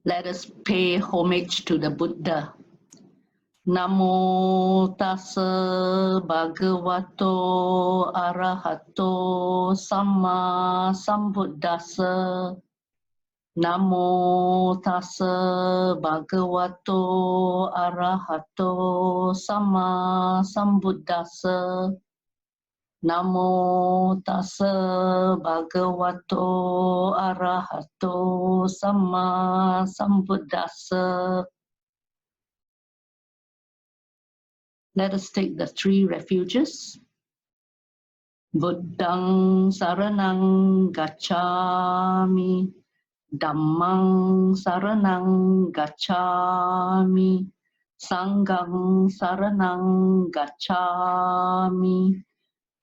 Let us pay homage to the Buddha. Namo tassa bhagavato arahato samma sambuddhassa. Namo tassa bhagavato arahato samma sambuddhassa. Namo tassa bhagavato arahato samma sambuddhassa. Let us take the three refuges. Buddhang saranang gacchami, Dhammang saranang gacchami, Sanghang saranang gacchami,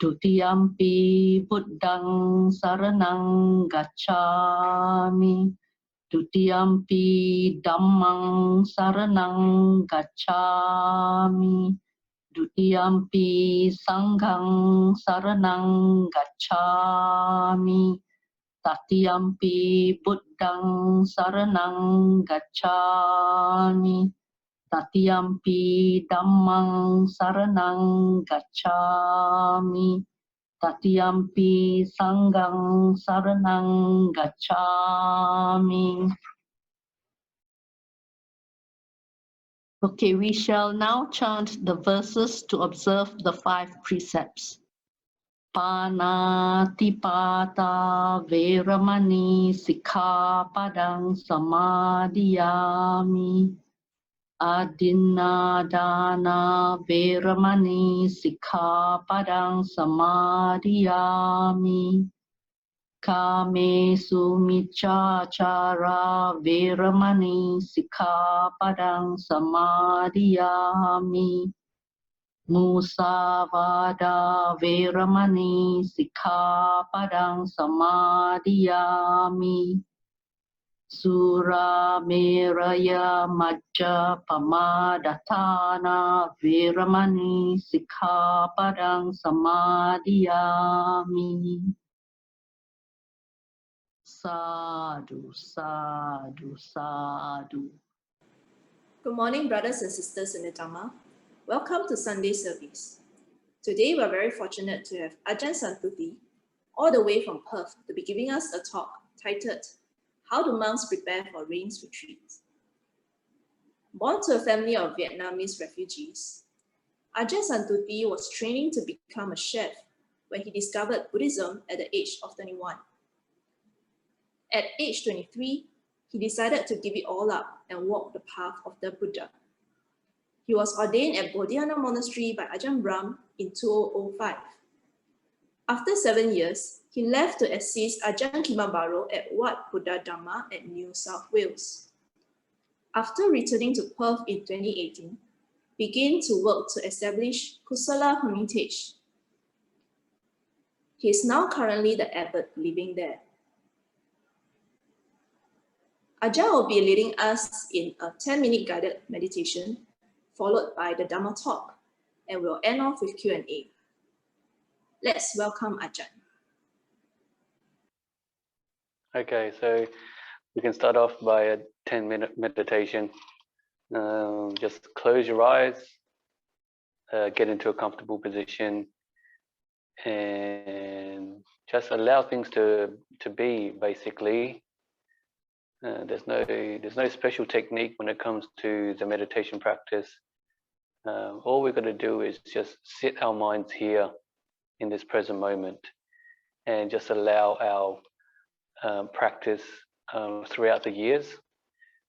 Dutiyampi Buddhang saranang gacchami, Dutiyampi Dhammang saranang gacchami, Dutiyampi Sanghang saranang gacchami, Tatiyampi Buddhang saranang gacchami, Tatiyampi Dhammang saranang gacchami, Tatiyampi Sanghang saranang gacchami. Okay, we shall now chant the verses to observe the 5 precepts. Panatipata veramani sikkhapadang samadhiyami. Adinadana veramani sikkhapadang samadhiyami. Kamesu miccācara veramani sikkhapadang samadhiyami. Musavada veramani sikkhapadang samadhiyami. Sura meraya majja pamadatthana veramani sikkhapadang samadhiyami. Sadhu, sadhu, sadhu. Good morning, brothers and sisters in the Dhamma. Welcome to Sunday service. Today, we're very fortunate to have Ajahn Santutthi, all the way from Perth, to be giving us a talk titled, How Do Monks Prepare for Rains Retreat? Born to a family of Vietnamese refugees, Ajahn Santutthi was training to become a chef when he discovered Buddhism at the age of 21. At age 23, he decided to give it all up and walk the path of the Buddha. He was ordained at Bodhiana Monastery by Ajahn Brahm in 2005. After 7 years, he left to assist Ajahn Kimabaro at Wat Buddha Dhamma at New South Wales. After returning to Perth in 2018, began to work to establish Kusala Hermitage. He is now currently the abbot living there. Ajahn will be leading us in a 10-minute guided meditation, followed by the Dhamma talk, and we'll end off with Q&A. Let's welcome Ajahn. Okay, so we can start off by a 10-minute meditation. Just close your eyes, get into a comfortable position, and just allow things to be, basically. There's no special technique when it comes to the meditation practice. All we've got to do is just sit our minds here in this present moment and just allow our practice throughout the years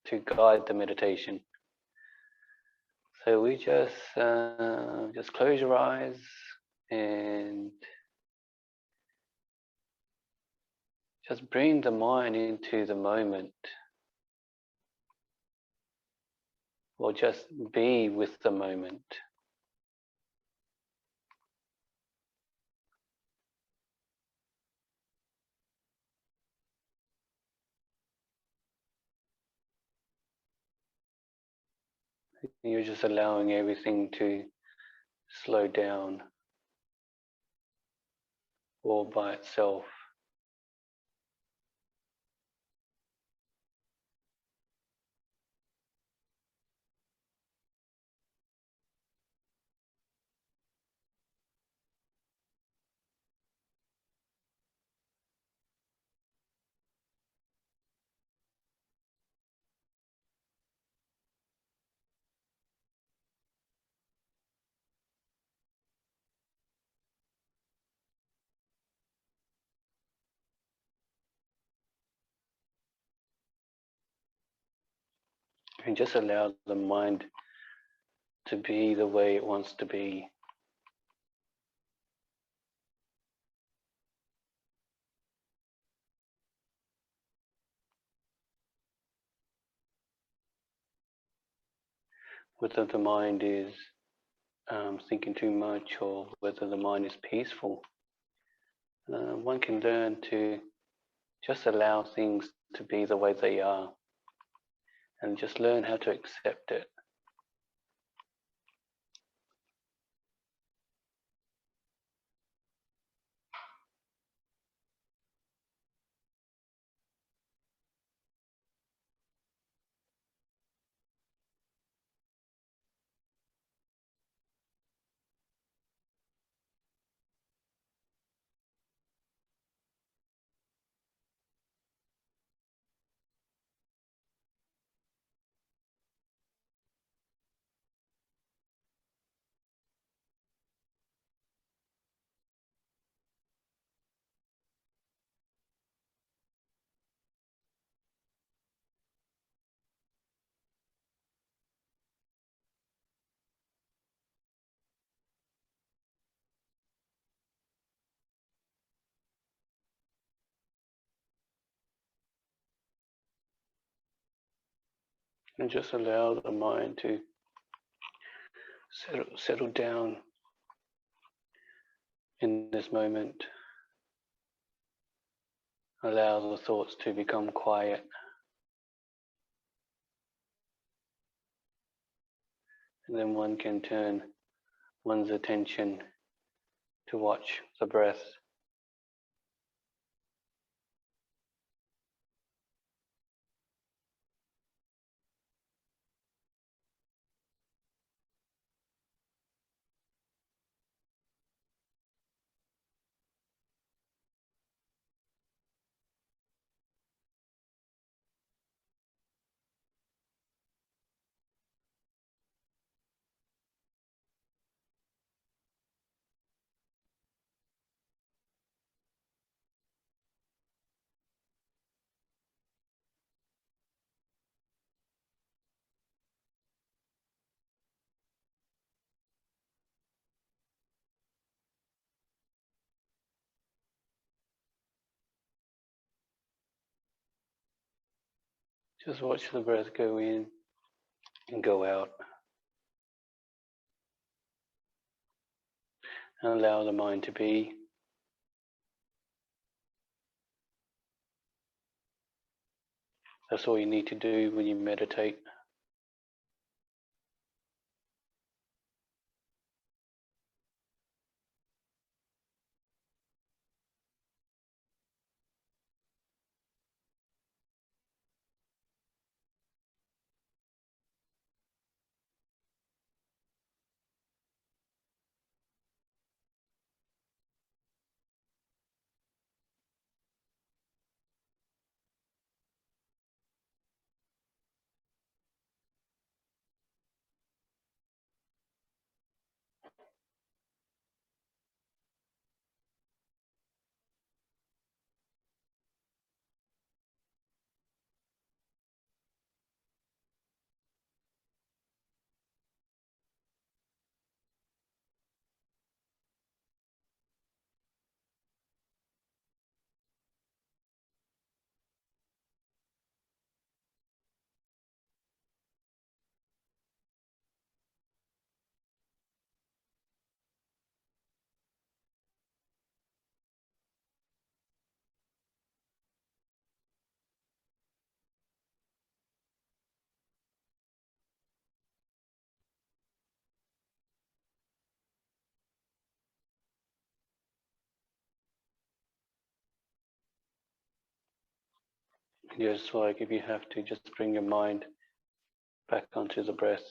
to guide the meditation. So we just close your eyes and just bring the mind into the moment, or just be with the moment. You're just allowing everything to slow down all by itself. And just allow the mind to be the way it wants to be. Whether the mind is thinking too much or whether the mind is peaceful, one can learn to just allow things to be the way they are and just learn how to accept it. And just allow the mind to settle down in this moment. Allow the thoughts to become quiet. And then one can turn one's attention to watch the breath. Just watch the breath go in and go out. And allow the mind to be. That's all you need to do when you meditate. Just like if you have to, just bring your mind back onto the breath.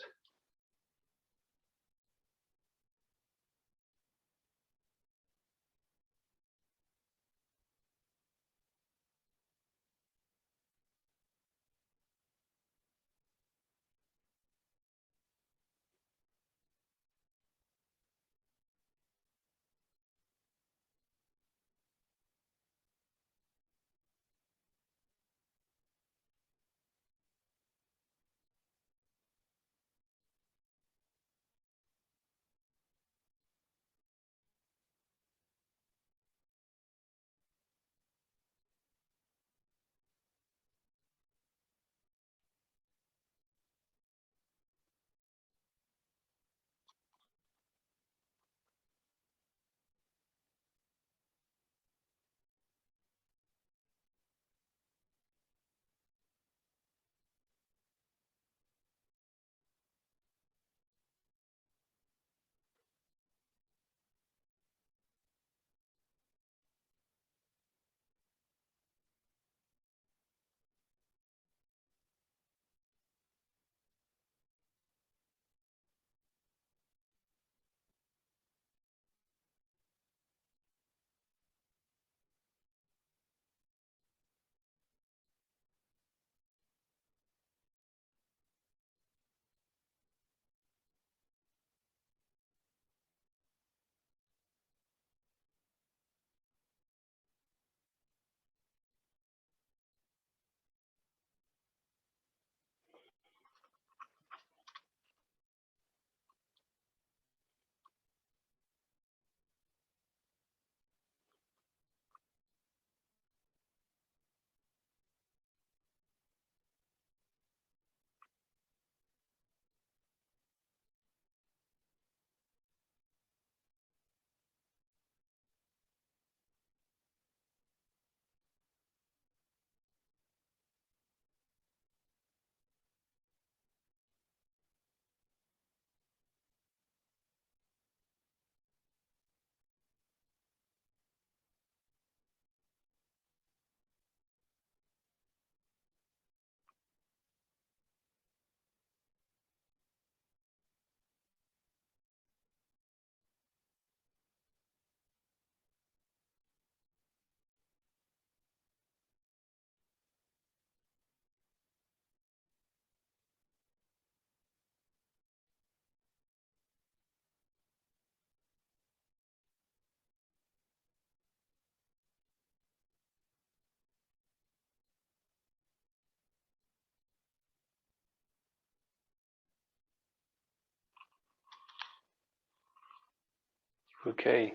Okay,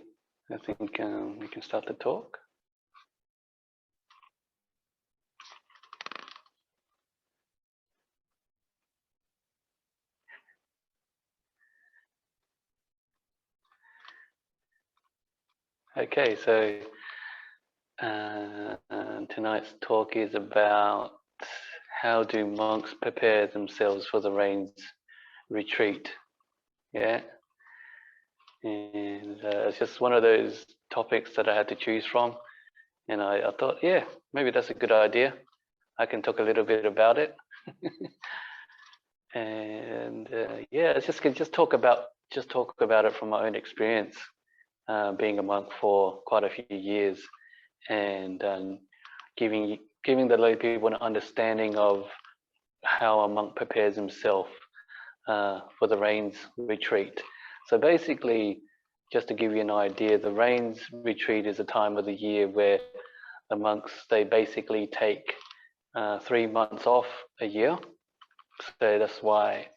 I think we can start the talk. Okay, so tonight's talk is about how do monks prepare themselves for the rains retreat. Yeah, and it's just one of those topics that I had to choose from, and I thought, yeah, maybe that's a good idea. I can talk a little bit about it. And yeah, it's just talk about it from my own experience, being a monk for quite a few years, and giving the lay people an understanding of how a monk prepares himself for the rains retreat. So basically, just to give you an idea, the rains retreat is a time of the year where the monks, they basically take 3 months off a year. So that's why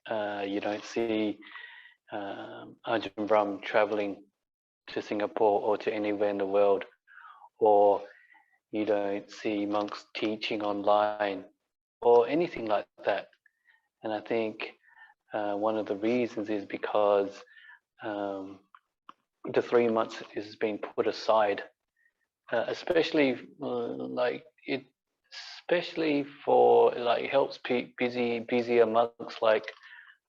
you don't see Ajahn Brahm traveling to Singapore or to anywhere in the world, or you don't see monks teaching online or anything like that. And I think one of the reasons is because the 3 months is being put aside, especially especially for like helps busier monks like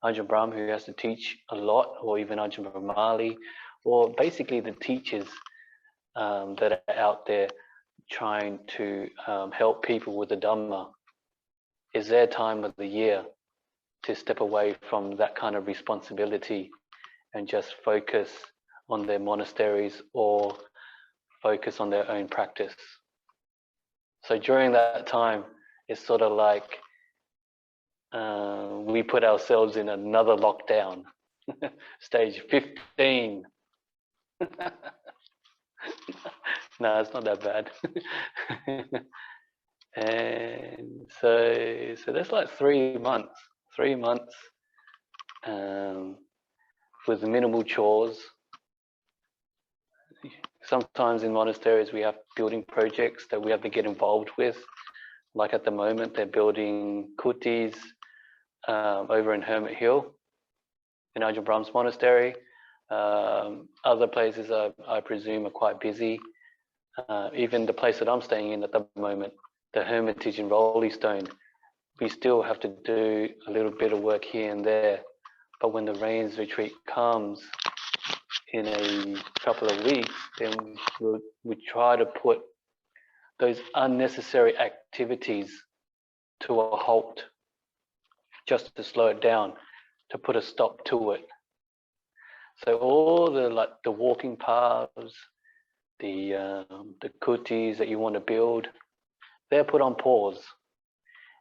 Ajahn Brahm, who has to teach a lot, or even Ajahn Brahmali, or basically the teachers that are out there trying to help people with the Dhamma. Is their time of the year to step away from that kind of responsibility and just focus on their monasteries or focus on their own practice. So during that time, it's sort of like we put ourselves in another lockdown, stage 15. No, it's not that bad. And so that's like 3 months, with minimal chores. Sometimes in monasteries we have building projects that we have to get involved with. Like at the moment, they're building kutis over in Hermit Hill in Ajahn Brahm's monastery. Other places I presume are quite busy. Even the place that I'm staying in at the moment, the Hermitage in Rolling Stone, we still have to do a little bit of work here and there. But when the rains retreat comes in a couple of weeks, then we try to put those unnecessary activities to a halt, just to slow it down, to put a stop to it. So all the walking paths, the kutis that you want to build, they're put on pause,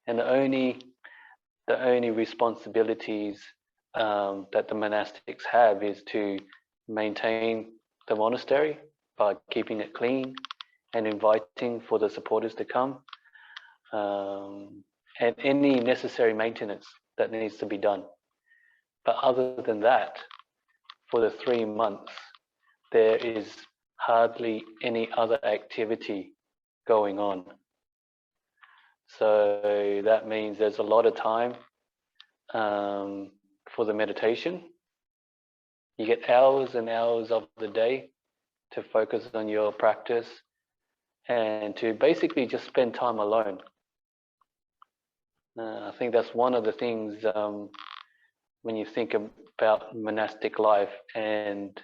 and the only responsibilities that the monastics have is to maintain the monastery by keeping it clean and inviting for the supporters to come, and any necessary maintenance that needs to be done. But other than that, for the 3 months, there is hardly any other activity going on. So that means there's a lot of time for the meditation. You get hours and hours of the day to focus on your practice and to basically just spend time alone. I think that's one of the things when you think about monastic life, and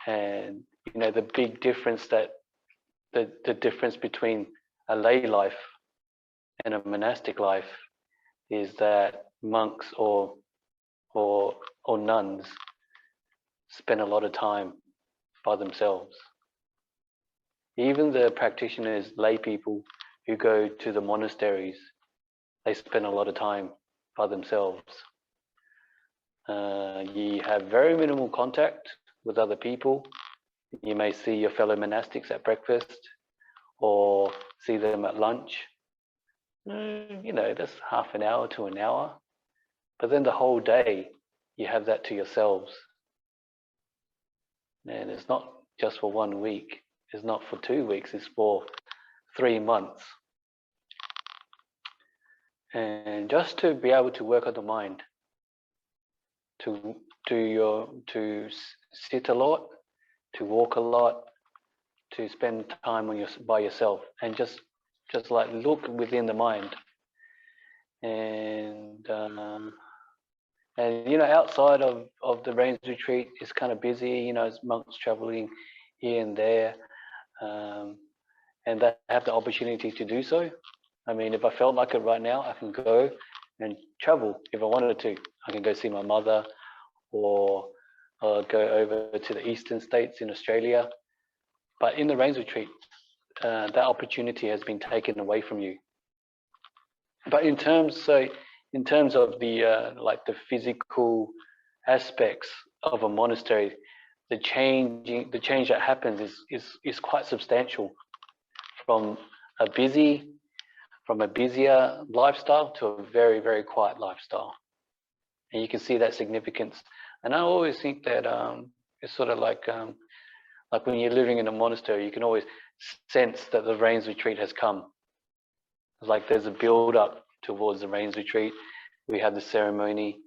you know, the big difference that the difference between a lay life and a monastic life is that monks or nuns spend a lot of time by themselves. Even the practitioners, lay people who go to the monasteries, they spend a lot of time by themselves. You have very minimal contact with other people. You may see your fellow monastics at breakfast or see them at lunch. You know, that's half an hour to an hour. But then the whole day, you have that to yourselves. And it's not just for 1 week, it's not for 2 weeks, it's for 3 months. And just to be able to work on the mind, to sit a lot, to walk a lot, to spend time by yourself, and just like look within the mind. And you know, outside of the rains retreat, it's kind of busy. You know, it's monks traveling here and there, and they have the opportunity to do so. I mean, if I felt like it right now, I can go and travel if I wanted to. I can go see my mother, or go over to the eastern states in Australia. But in the rains retreat, that opportunity has been taken away from you. But in terms of the like the physical aspects of a monastery, the change that happens is quite substantial, from a busier lifestyle to a very, very quiet lifestyle. And you can see that significance. And I always think that it's sort of like when you're living in a monastery, you can always sense that the rains retreat has come. It's like there's a build up towards the rains retreat. We have the ceremony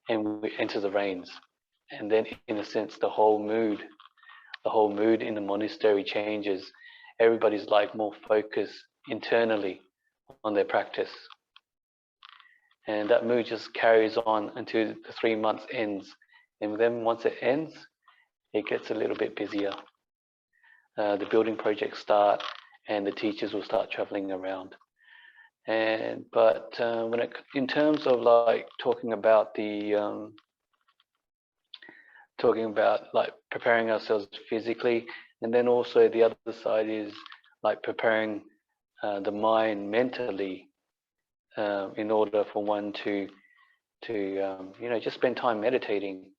and we enter the rains. And then in a sense, the whole mood in the monastery changes. Everybody's like more focused internally on their practice. And that mood just carries on until the 3 months ends. And then once it ends, it gets a little bit busier. The building projects start and the teachers will start traveling around. But in terms of like talking about like preparing ourselves physically, and then also the other side is like preparing the mind mentally, in order for one to you know, just spend time meditating.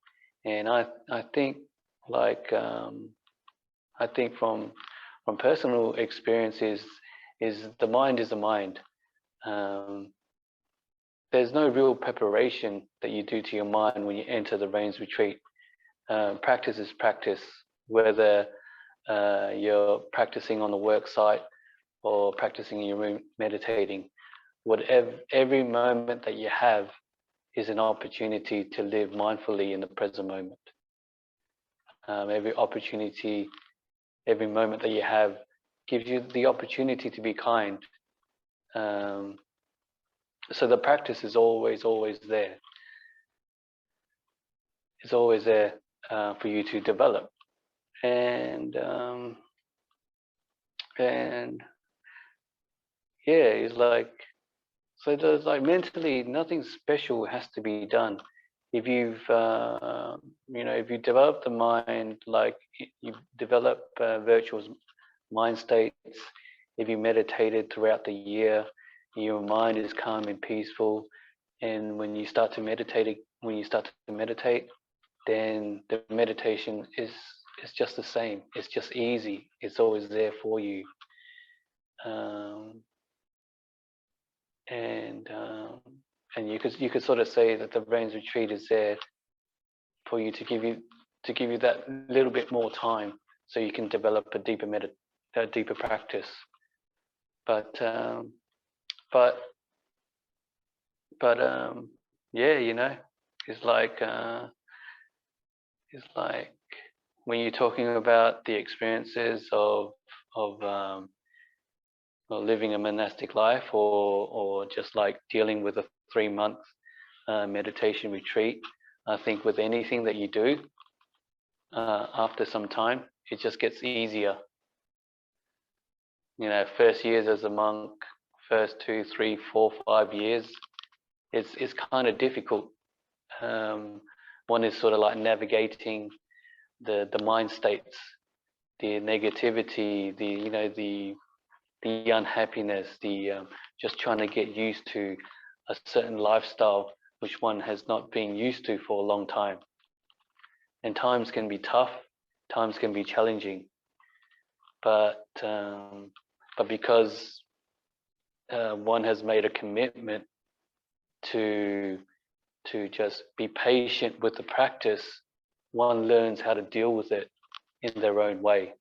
And I think like I think from personal experiences is the mind is the mind. There's no real preparation that you do to your mind when you enter the rains retreat. Practice is practice, whether you're practicing on the work site or practicing in your room meditating. Whatever, every moment that you have is an opportunity to live mindfully in the present moment. Every moment that you have gives you the opportunity to be kind. So the practice is always there. It's always there for you to develop. And yeah, it's like, so there's like mentally nothing special has to be done. If you've you know, if you develop the mind, like you develop virtual mind states, if you meditated throughout the year, your mind is calm and peaceful, and when you start to meditate, then the meditation is just the same. It's just easy. It's always there for you. And you could sort of say that the rains retreat is there for you to give you that little bit more time, so you can develop a deeper practice. But yeah, you know, it's like when you're talking about the experiences of living a monastic life, or just like dealing with a 3-month meditation retreat. I think with anything that you do, after some time, it just gets easier. You know, first years as a monk, first 2, 3, 4, 5 years, it's kind of difficult. One is sort of like navigating the mind states, the negativity, the unhappiness, just trying to get used to a certain lifestyle which one has not been used to for a long time. And times can be tough, times can be challenging, but because one has made a commitment to just be patient with the practice, one learns how to deal with it in their own way.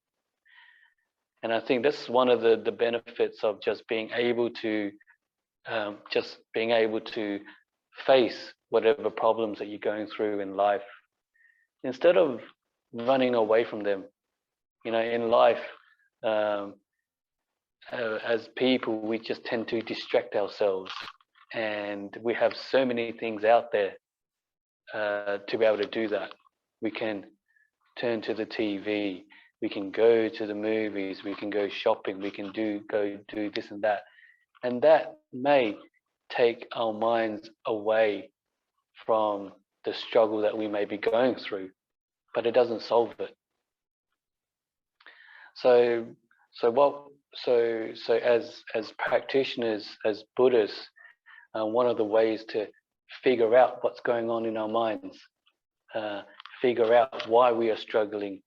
And I think that's one of the benefits of just being able to face whatever problems that you're going through in life, instead of running away from them. You know, in life, as people, we just tend to distract ourselves, and we have so many things out there to be able to do that. We can turn to the TV, we can go to the movies, we can go shopping, we can go do this and that. And that may take our minds away from the struggle that we may be going through, but it doesn't solve it. So as practitioners, as Buddhists, one of the ways to figure out what's going on in our minds, figure out why we are struggling,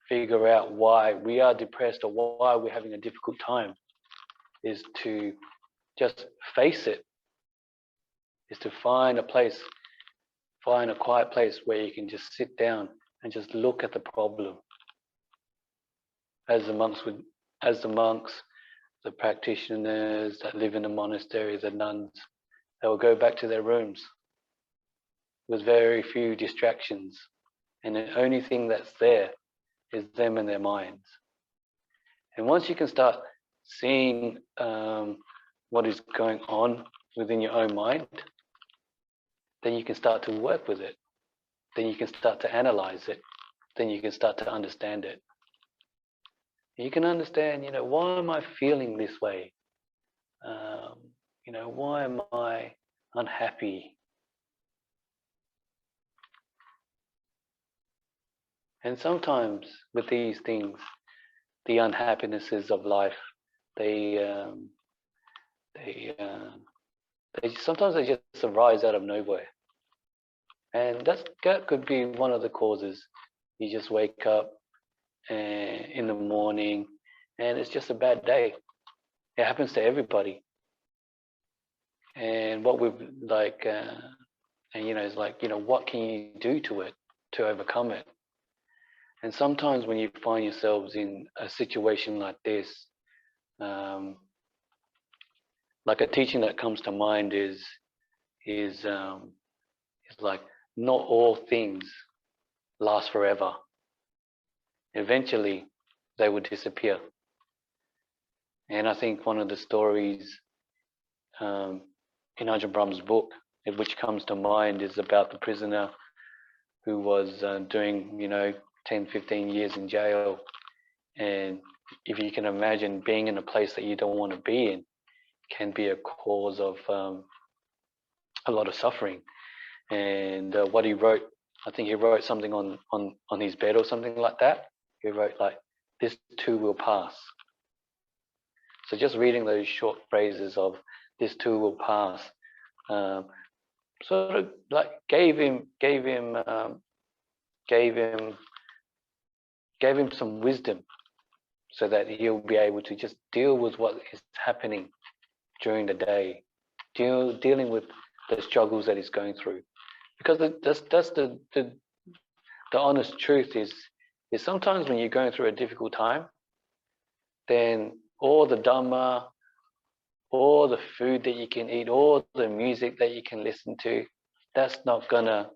figure out why we are depressed or why we're having a difficult time, is to just face it, is to find a quiet place where you can just sit down and just look at the problem. As the monks, the practitioners that live in the monastery, the nuns, they will go back to their rooms with very few distractions, and the only thing that's there is them and their minds. And once you can start seeing what is going on within your own mind, then you can start to work with it. Then you can start to analyze it. Then you can start to understand it. You can understand, you know, why am I feeling this way? You know, why am I unhappy? And sometimes with these things, the unhappinesses of life, sometimes they just arise out of nowhere. And that could be one of the causes. You just wake up in the morning and it's just a bad day. It happens to everybody. And what we've it's like, you know, what can you do to it, to overcome it? And sometimes when you find yourselves in a situation like this, like a teaching that comes to mind is like, not all things last forever. Eventually, they will disappear. And I think one of the stories in Ajahn Brahm's book, which comes to mind, is about the prisoner who was doing, 10, 15 years in jail. And if you can imagine, being in a place that you don't want to be in can be a cause of a lot of suffering. And what he wrote, I think he wrote something on his bed or something like that. He wrote like, "This too will pass." So just reading those short phrases of "this too will pass," sort of like gave him some wisdom, so that he'll be able to just deal with what is happening during the day, dealing with the struggles that he's going through. Because that's the honest truth is sometimes when you're going through a difficult time, then all the Dhamma, all the food that you can eat, all the music that you can listen to, that's not gonna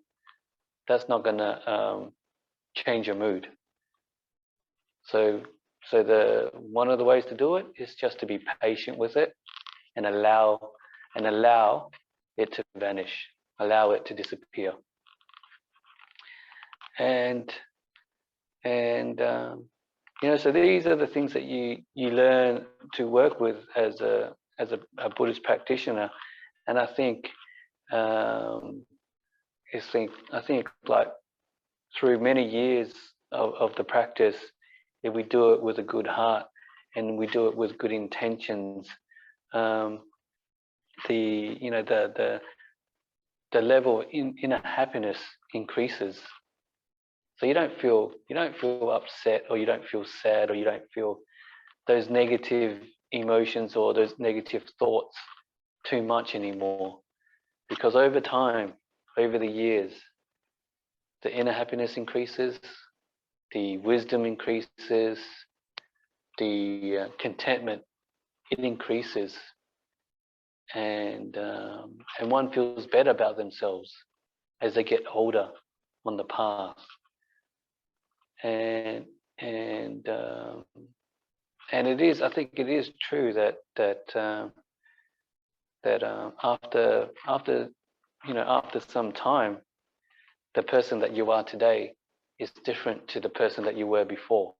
change your mood. So one of the ways to do it is just to be patient with it and allow it to vanish, allow it to disappear. And so these are the things that you learn to work with as a Buddhist practitioner. And I think like through many years of the practice, if we do it with a good heart and we do it with good intentions, the level inner happiness increases. So you don't feel upset, or you don't feel sad, or you don't feel those negative emotions or those negative thoughts too much anymore. Because over time, over the years, the inner happiness increases, the wisdom increases, the contentment, it increases, and one feels better about themselves as they get older on the path. And it is, I think it is true that after some time, the person that you are today is different to the person that you were before.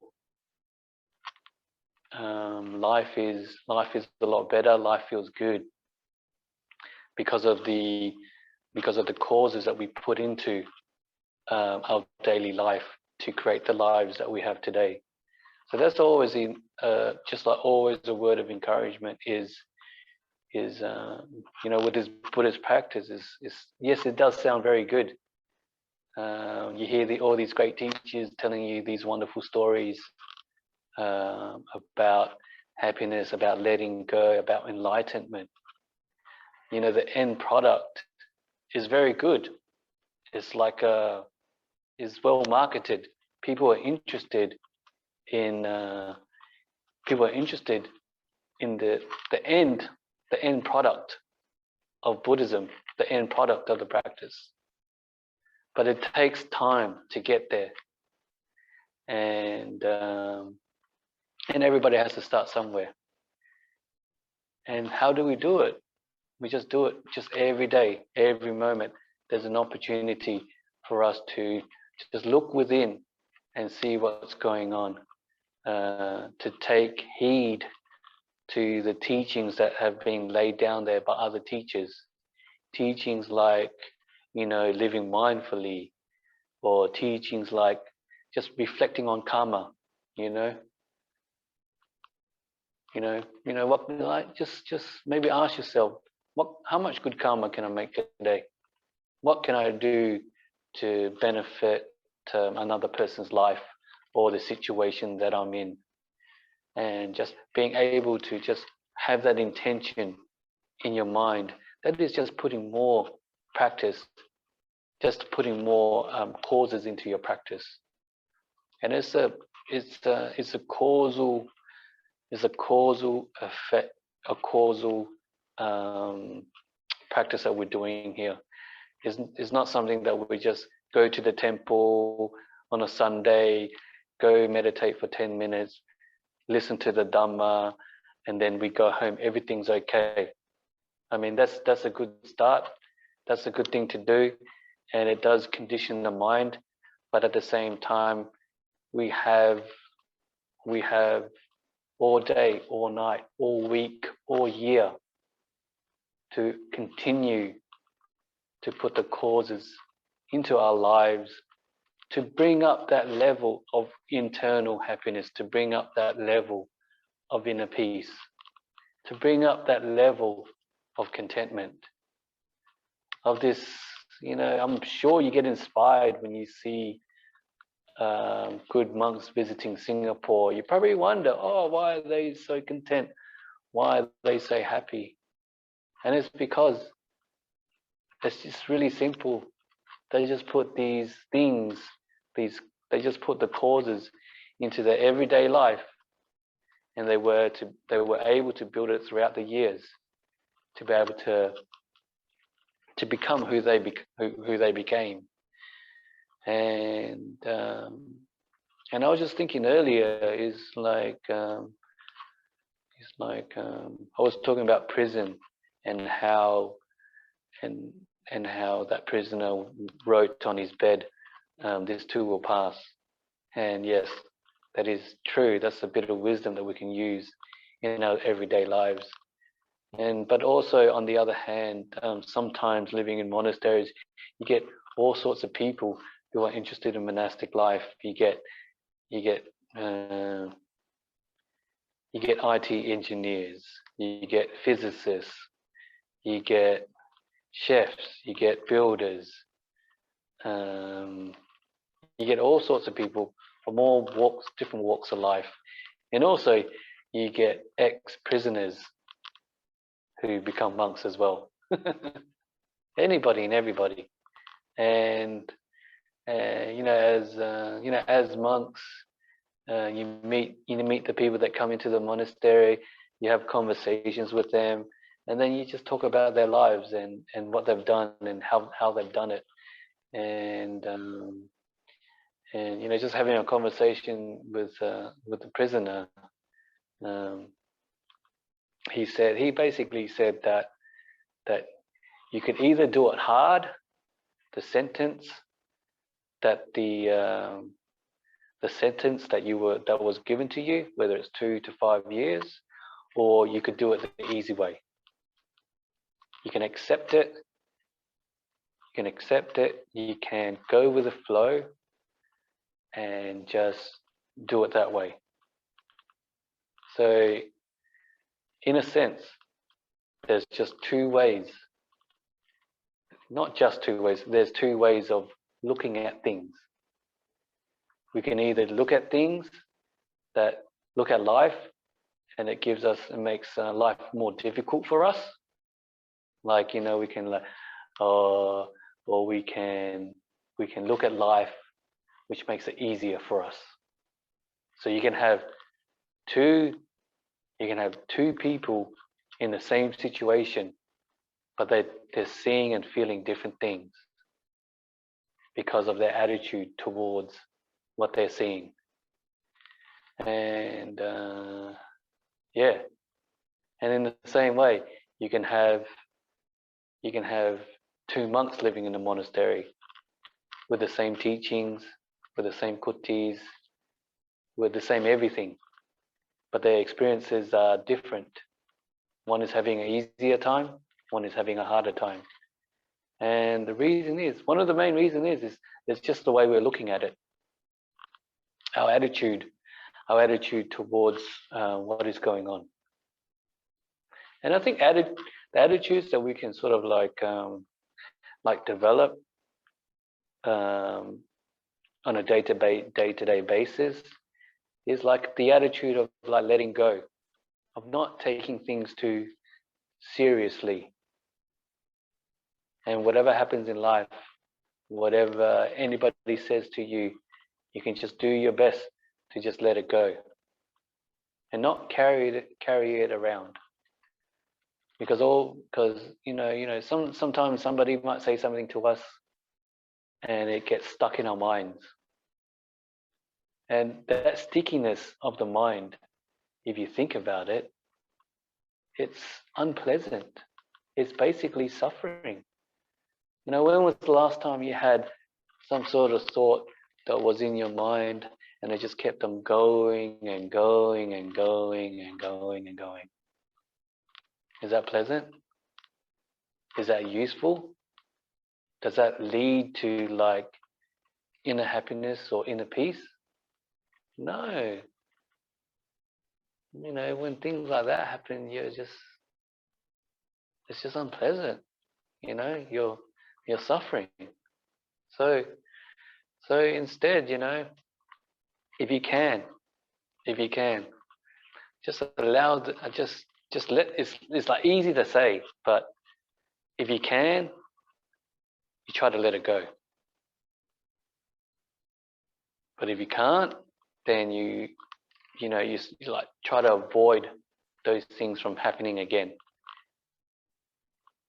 Life is a lot better. Life feels good because of the causes that we put into our daily life to create the lives that we have today. So that's always just like always a word of encouragement is with this Buddhist practice is yes, it does sound very good. You hear all these great teachers telling you these wonderful stories about happiness, about letting go, about enlightenment. The end product is very good. It's like is well marketed. People are interested in the end product of Buddhism, the end product of the practice. But it takes time to get there, and everybody has to start somewhere. And how do we do it? We just do it just every day, every moment. There's an opportunity for us to just look within and see what's going on, to take heed to the teachings that have been laid down there by other teachers. Teachings like, living mindfully, or teachings like just reflecting on karma, what, like, just maybe ask yourself, how much good karma can I make today? What can I do to benefit another person's life or the situation that I'm in? And just being able to just have that intention in your mind, that is just putting more practice, just putting more causes into your practice. And it's a causal effect, a causal practice that we're doing here. It's not something that we just go to the temple on a Sunday, go meditate for 10 minutes, listen to the Dhamma, and then we go home, everything's okay. I mean, that's a good start. That's a good thing to do, and it does condition the mind. But at the same time, we have all day, all night, all week, all year to continue to put the causes into our lives, to bring up that level of internal happiness, to bring up that level of inner peace, to bring up that level of contentment, of this, I'm sure you get inspired when you see good monks visiting Singapore. You probably wonder, why are they so content? Why are they so happy? And it's because it's just really simple. They just put these things, they just put the causes into their everyday life, and they were able to build it throughout the years to be able to become who they became. And I was just thinking earlier, I was talking about prison and how that prisoner wrote on his bed, "This too will pass." And yes, that is true. That's a bit of wisdom that we can use in our everyday lives. But also, on the other hand, sometimes living in monasteries, you get all sorts of people who are interested in monastic life. You get IT engineers, you get physicists, you get chefs, you get builders, you get all sorts of people from all different walks of life. And also you get ex-prisoners who become monks as well. Anybody and everybody. And as monks, you meet the people that come into the monastery. You have conversations with them, and then you just talk about their lives and what they've done and how they've done it, and just having a conversation with the prisoner. He basically said that you could either do it hard, the sentence that the sentence that was given to you, whether it's 2 to 5 years, or you could do it the easy way. You can accept it. You can go with the flow and just do it that way. So, in a sense, there's just two ways. Not just two ways. There's two ways of looking at things. We can either look at life, and it makes life more difficult for us. Like, we can or we can look at life, which makes it easier for us. So you can have two people in the same situation, but they're seeing and feeling different things because of their attitude towards what they're seeing. And and in the same way, you can have 2 monks living in a monastery with the same teachings, with the same kuttis, with the same everything, but their experiences are different. One is having an easier time, one is having a harder time. And the reason is, one of the main reasons is it's just the way we're looking at it. Our attitude towards what is going on. And I think the attitudes that we can sort of develop on a day-to-day basis is like the attitude of like letting go, of not taking things too seriously. And whatever happens in life, whatever anybody says to you, you can just do your best to just let it go and not carry it around. Because sometimes somebody might say something to us and it gets stuck in our minds. And that stickiness of the mind, if you think about it, it's unpleasant. It's basically suffering. When was the last time you had some sort of thought that was in your mind and it just kept them going and going and going and going and going? Is that pleasant? Is that useful? Does that lead to like inner happiness or inner peace? No. When things like that happen, it's just unpleasant. You're suffering. So instead, if you can, just allow just let it's like easy to say, but if you can, you try to let it go. But if you can't, then you like try to avoid those things from happening again.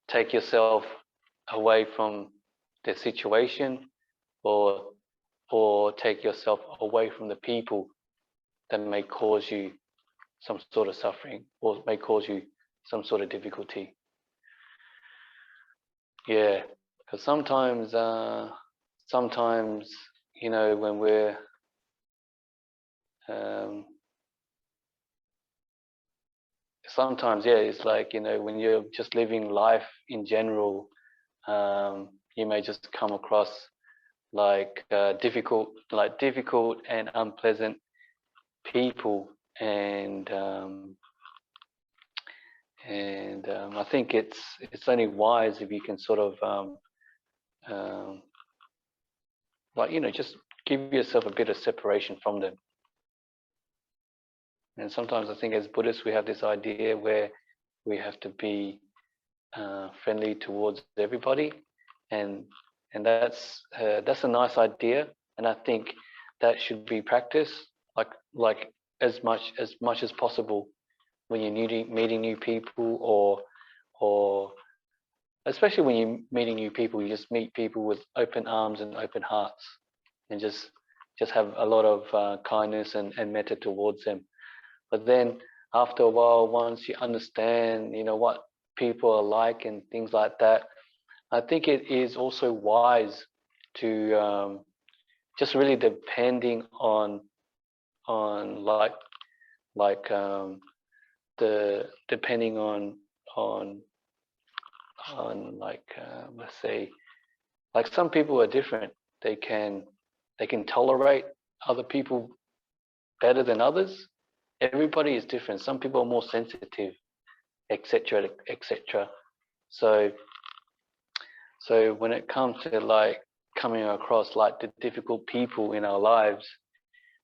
Take yourself away from the situation, or take yourself away from the people that may cause you some sort of suffering or may cause you some sort of difficulty. Yeah, because sometimes when we're it's like when you're just living life in general, you may just come across like difficult and unpleasant people, and I think it's only wise if you can sort of just give yourself a bit of separation from them. And sometimes I think as Buddhists we have this idea where we have to be friendly towards everybody, and and that's a nice idea, and I think that should be practiced like as much as possible when you're meeting new people, or especially when you're meeting new people, you just meet people with open arms and open hearts, and just have a lot of kindness and metta towards them. But then after a while, once you understand, what people are like and things like that, I think it is also wise to just really depending on depending on let's say, like, some people are different. They can tolerate other people better than others. Everybody is different. Some people are more sensitive, etc., etc. So when it comes to like coming across like the difficult people in our lives,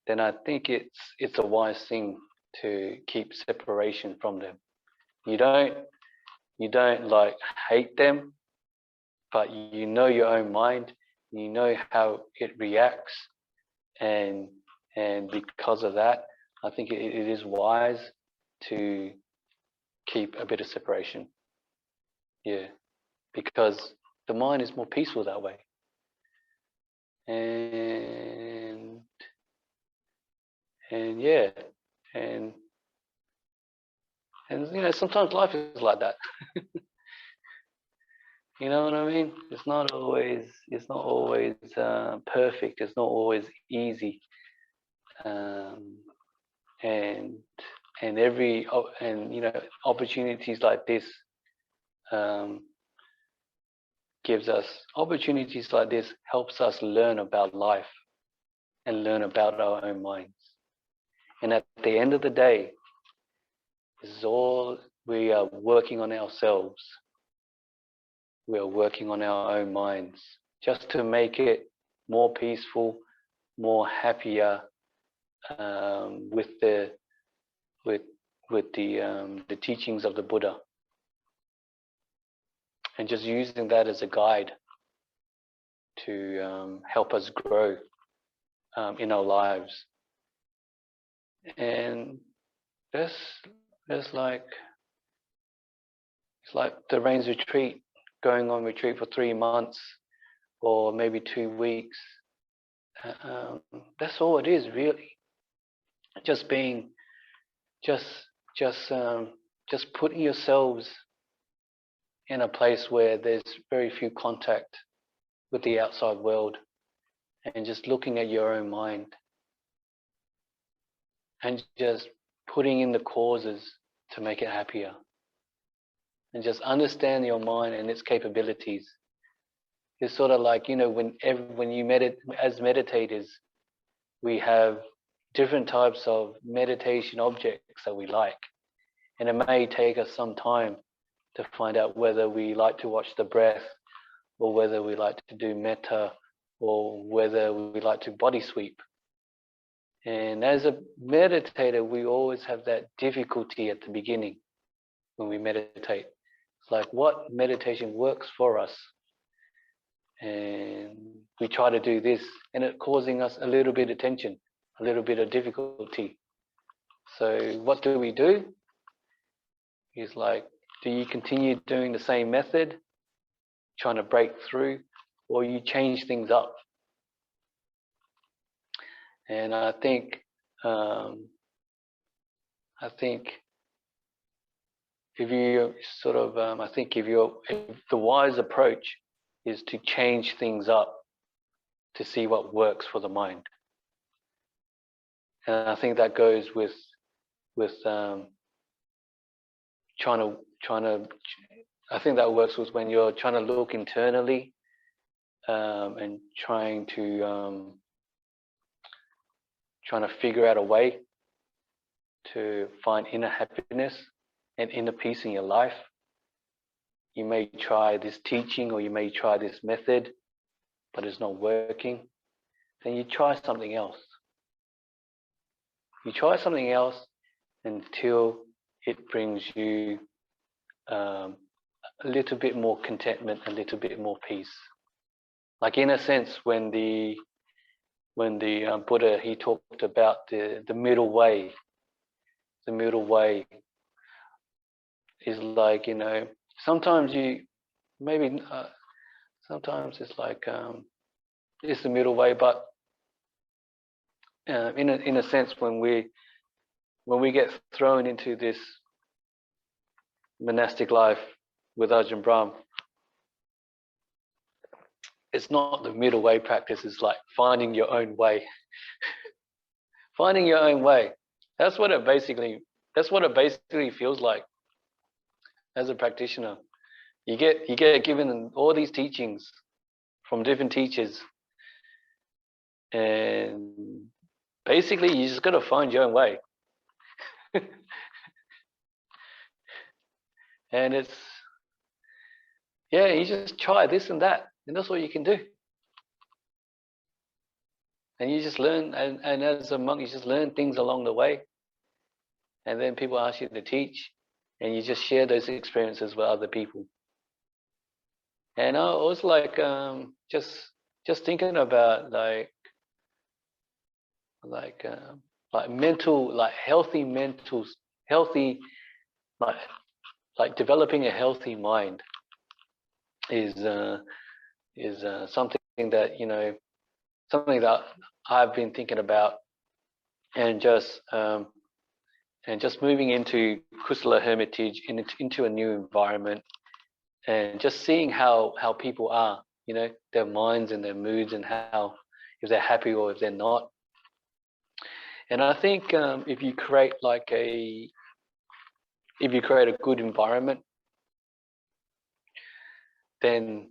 then I think it's a wise thing to keep separation from them. You don't like hate them, but you know your own mind, you know how it reacts, and because of that, I think it is wise to keep a bit of separation. Yeah, because the mind is more peaceful that way. And yeah, and sometimes life is like that. You know what I mean? It's not always perfect. It's not always easy. And opportunities like this helps us learn about life and learn about our own minds. And at the end of the day, this is all we are working on ourselves. We are working on our own minds just to make it more peaceful, more happier, with the teachings of the Buddha, and just using that as a guide to help us grow in our lives. And it's like the Rains retreat, going on retreat for 3 months or maybe 2 weeks. That's all it is, really. Just being, just putting yourselves in a place where there's very few contact with the outside world, and just looking at your own mind, and just putting in the causes to make it happier, and just understand your mind and its capabilities. It's sort of like, when you meditate, as meditators, we have different types of meditation objects that we like, and it may take us some time to find out whether we like to watch the breath, or whether we like to do metta, or whether we like to body sweep. And as a meditator, we always have that difficulty at the beginning when we meditate. It's like, what meditation works for us? And we try to do this, and it's causing us a little bit of tension, a little bit of difficulty. So what do? It's like, do you continue doing the same method, trying to break through, or you change things up? And I think if you if the wise approach is to change things up to see what works for the mind. And I think that goes with I think that works with when you're trying to look internally, and trying to figure out a way to find inner happiness and inner peace in your life. You may try this teaching, or you may try this method, but it's not working. Then you try something else. You try something else until it brings you a little bit more contentment, a little bit more peace. like in a sense, when the Buddha, he talked about the middle way. The middle way is like, you know, sometimes you maybe sometimes it's like it's the middle way, but in a sense, when we get thrown into this monastic life with Ajahn Brahm, it's not the middle way practice. It's like finding your own way. Finding your own way. That's what it basically feels like as a practitioner. You get given all these teachings from different teachers, and basically you just got to find your own way. And it's, yeah, you just try this and that, and that's all you can do. And you just learn, and as a monk, you just learn things along the way. And then people ask you to teach, and you just share those experiences with other people. And I was like, just thinking about like mental, like healthy mental, healthy, like developing a healthy mind is something that, you know, something that I've been thinking about, and just moving into Kusala Hermitage, into a new environment, and just seeing how people are, you know, their minds and their moods, and how, if they're happy or if they're not. And I think if you create a good environment, then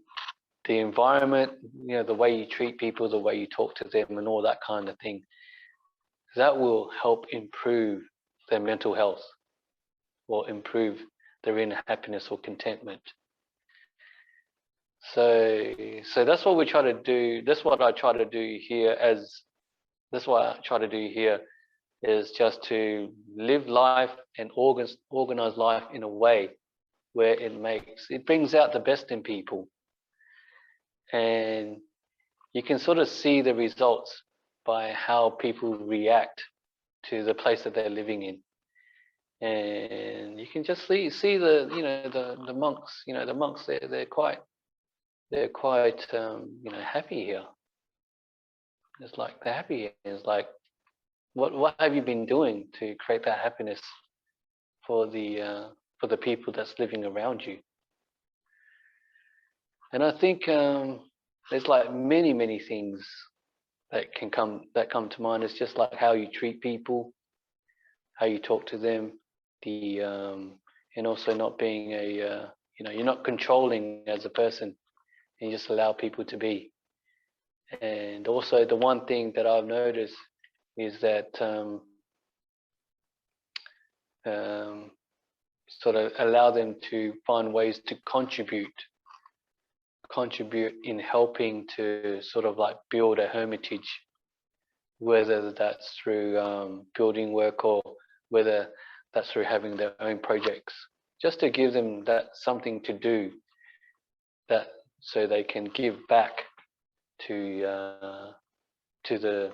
the environment, you know, the way you treat people, the way you talk to them, and all that kind of thing, that will help improve their mental health, or improve their inner happiness or contentment. So that's what we try to do. That's what I try to do here. That's what I try to do here, is just to live life and organize life in a way where it brings out the best in people. And you can sort of see the results by how people react to the place that they're living in. And you can just see the, you know, the monks, you know, the monks, they're quite you know, happy here. It's like they're happy here. It's like, what have you been doing to create that happiness for the people that's living around you? And I think there's like many things that come to mind. It's just like how you treat people, how you talk to them, and also not being you know, you're not controlling as a person, and you just allow people to be. And also the one thing that I've noticed is that sort of allow them to find ways to contribute in helping to sort of like build a hermitage, whether that's through building work, or whether that's through having their own projects, just to give them that something to do, that so they can give back to the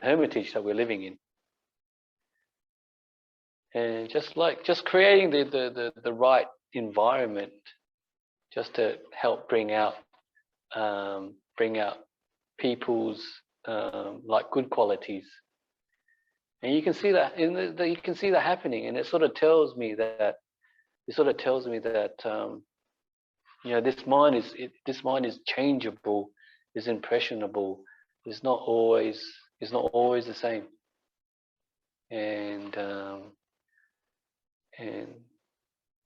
hermitage that we're living in. And just creating the right environment, just to help bring out people's like good qualities. And you can see that you can see that happening, and it sort of tells me that you know, this mind is changeable, is impressionable, is not always the same. And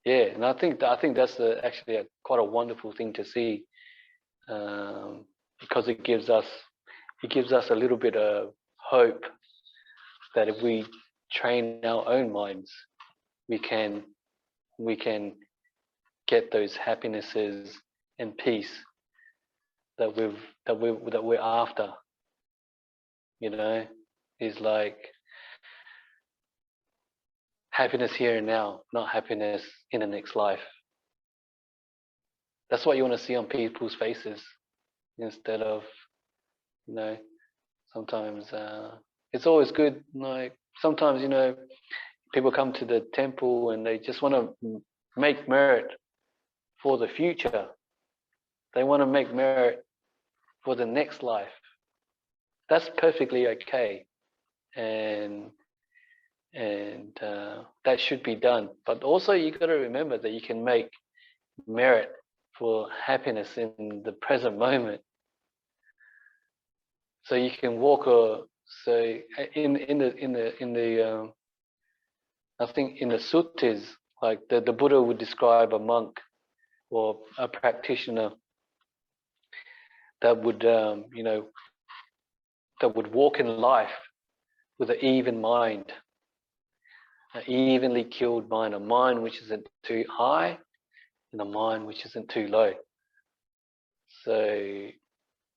yeah, and I think that's actually quite a wonderful thing to see, because it gives us a little bit of hope that if we train our own minds, we can get those happinesses and peace that we're after. You know, is like happiness here and now, not happiness in the next life. That's what you want to see on people's faces, instead of, you know, sometimes it's always good. Like sometimes, you know, people come to the temple and they just want to make merit for the future. They want to make merit for the next life. That's perfectly okay, and that should be done. But also, you got to remember that you can make merit for happiness in the present moment. So you can walk so in the I think in the suttas, like the Buddha would describe a monk or a practitioner that would you know, that would walk in life with an even mind, an evenly killed mind, a mind which isn't too high and a mind which isn't too low. So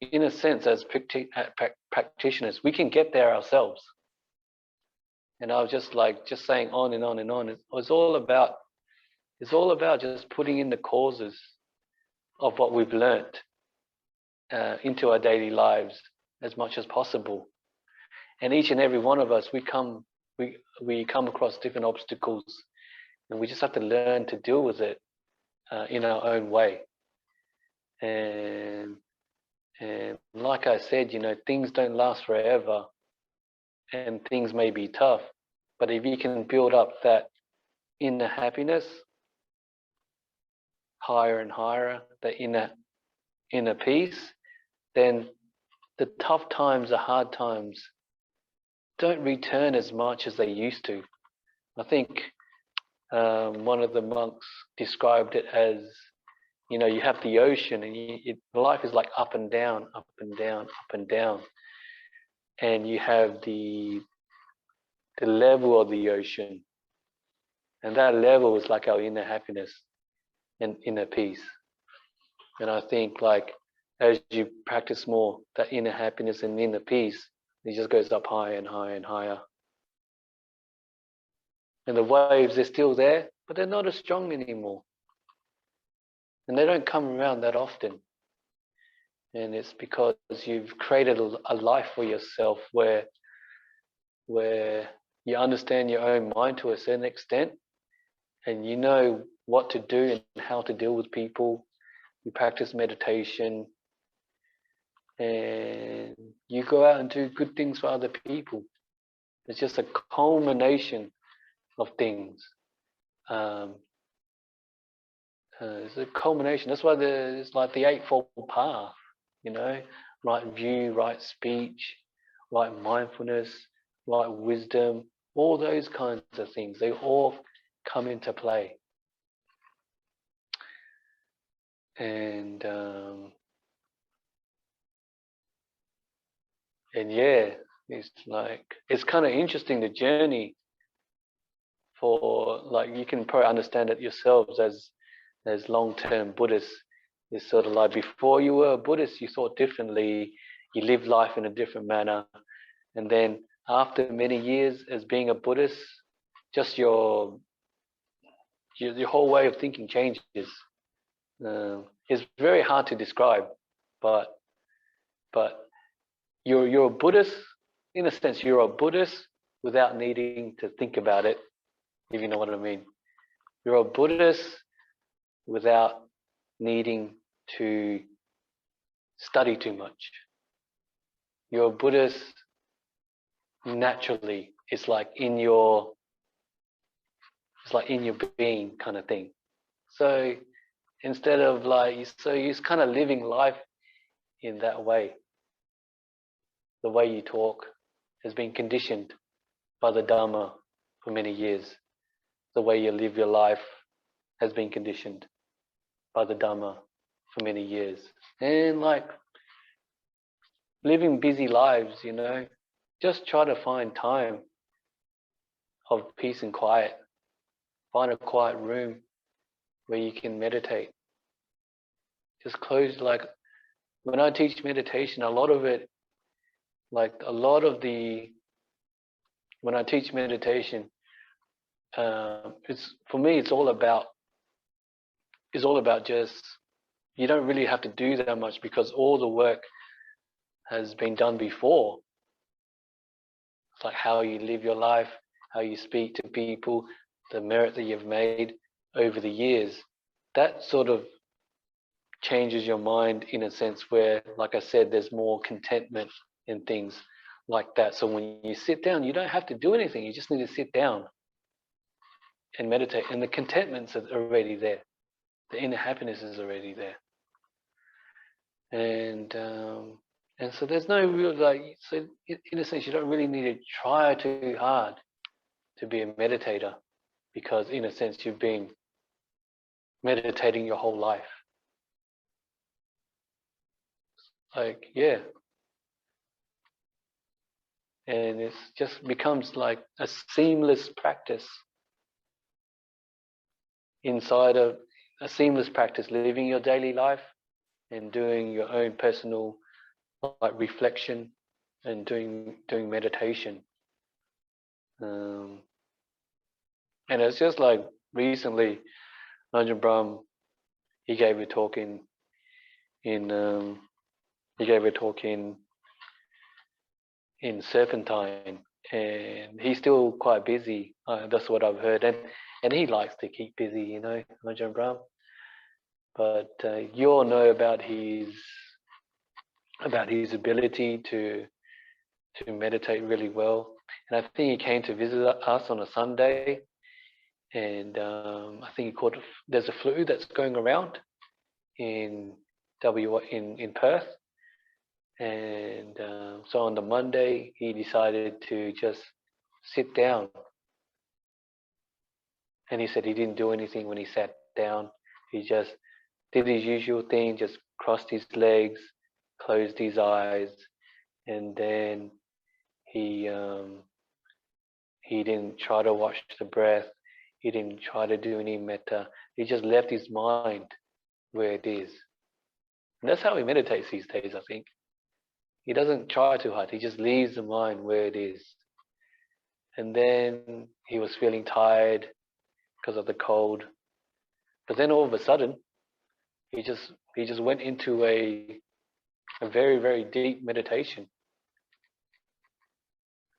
in a sense, as practitioners, we can get there ourselves. And I was just saying on and on and on. It's all about just putting in the causes of what we've learnt into our daily lives as much as possible. And each and every one of us, we come across different obstacles, and we just have to learn to deal with it in our own way. And like I said, you know, things don't last forever, and things may be tough, but if you can build up that inner happiness higher and higher, the inner peace, then the tough times, the hard times don't return as much as they used to. I think one of the monks described it as, you know, you have the ocean, and life is like up and down, up and down, up and down. And you have the level of the ocean. And that level is like our inner happiness and inner peace. And I think like as you practice more, that inner happiness and inner peace, it just goes up higher and higher and higher. And the waves are still there, but they're not as strong anymore. And they don't come around that often. And it's because you've created a life for yourself where you understand your own mind to a certain extent, and you know what to do and how to deal with people. You practice meditation, and you go out and do good things for other people. It's just a culmination of things. It's a culmination. That's why it's like the Eightfold Path, you know, right view, right speech, right mindfulness, right wisdom, all those kinds of things. They all come into play. And yeah, it's kind of interesting, the journey for, like, you can probably understand it yourselves as long-term Buddhists. It's sort of like before you were a Buddhist, you thought differently, you lived life in a different manner. And then after many years as being a Buddhist, just your whole way of thinking changes. It's very hard to describe, but you're a Buddhist, in a sense, you're a Buddhist without needing to think about it, if you know what I mean. You're a Buddhist without needing to study too much. You're a Buddhist naturally. It's like in your being kind of thing. So instead of you're kind of living life in that way. The way you talk has been conditioned by the Dhamma for many years. The way you live your life has been conditioned by the Dhamma for many years. And like living busy lives, you know, just try to find time of peace and quiet. Find a quiet room where you can meditate. Just close, like when I teach meditation, when I teach meditation, it's, for me, it's all about just, you don't really have to do that much because all the work has been done before. It's like how you live your life, how you speak to people, the merit that you've made over the years. That sort of changes your mind in a sense where, like I said, there's more contentment in things like that. So when you sit down, you don't have to do anything. You just need to sit down and meditate, and the contentment's already there. The inner happiness is already there. And so there's no real, like, so in a sense, you don't really need to try too hard to be a meditator, because in a sense, you've been meditating your whole life. Like, yeah. And it just becomes like a seamless practice inside of a seamless practice, living your daily life and doing your own personal, like, reflection and doing meditation. And it's just like recently, Ajahn Brahm, he gave a talk in Serpentine, and he's still quite busy. That's what I've heard, and he likes to keep busy, you know, Ajahn Brahm. But you all know about his ability to meditate really well. And I think he came to visit us on a Sunday, and I think he caught. There's a flu that's going around in Perth, and so on the Monday he decided to just sit down. And he said he didn't do anything when he sat down. He just did his usual thing, just crossed his legs, closed his eyes, and then he didn't try to watch the breath. He didn't try to do any metta. He just left his mind where it is. And that's how he meditates these days, I think. He doesn't try too hard. He just leaves the mind where it is. And then he was feeling tired because of the cold. But then all of a sudden, he just went into a very, very deep meditation.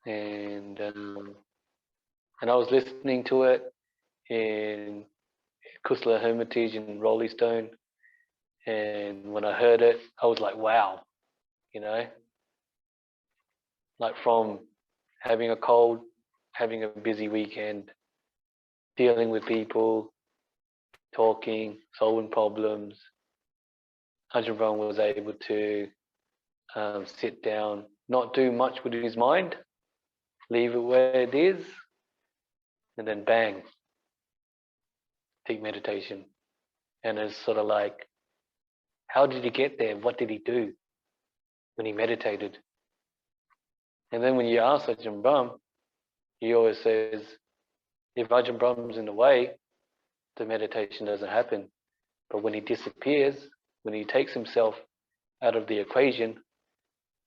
And I was listening to it in Kusala Hermitage in Rolling Stone, and when I heard it, I was like, wow, you know, like from having a cold, having a busy weekend, dealing with people, talking, solving problems, Ajahn Brahm was able to sit down, not do much with his mind, leave it where it is, and then bang, deep meditation. And it's sort of like, how did he get there? What did he do when he meditated? And then when you ask Ajahn Brahm, he always says, if Ajahn Brahm's in the way, the meditation doesn't happen. But when he disappears, when he takes himself out of the equation,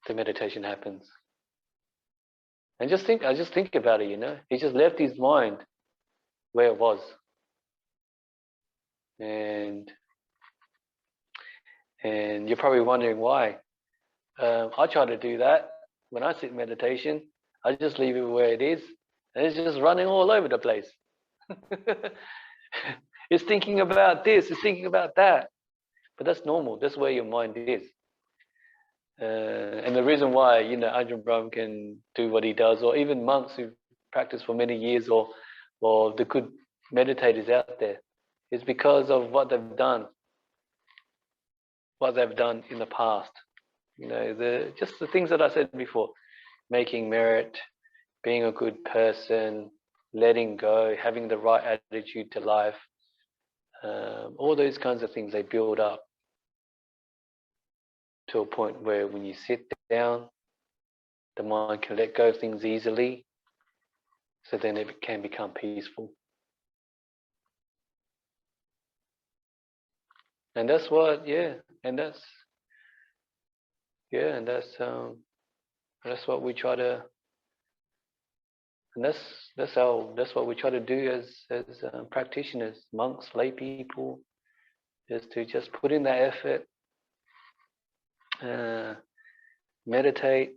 the meditation happens. And I just think about it, you know, he just left his mind where it was. And you're probably wondering why. I try to do that when I sit in meditation. I just leave it where it is, and it's just running all over the place. It's thinking about this, it's thinking about that. But that's normal. That's where your mind is. And the reason why, you know, Ajahn Brahm can do what he does, or even monks who practice for many years, or the good meditators out there, is because of what they've done in the past. You know, just the things that I said before: making merit, being a good person, letting go, having the right attitude to life. All those kinds of things, they build up to a point where when you sit down, the mind can let go of things easily, so then it can become peaceful. And that's what, and that's what we try to And that's what we try to do as practitioners, monks, lay people, is to just put in that effort, meditate,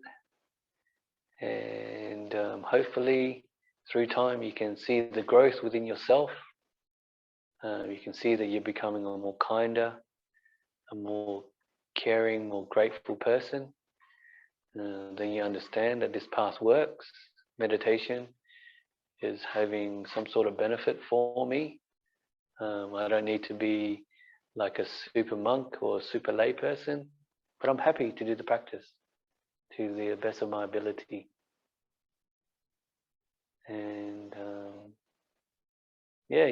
and hopefully through time you can see the growth within yourself. You can see that you're becoming a more kinder, a more caring, more grateful person. Then you understand that this path works. Meditation is having some sort of benefit for me. I don't need to be like a super monk or a super lay person, but I'm happy to do the practice to the best of my ability. And yeah,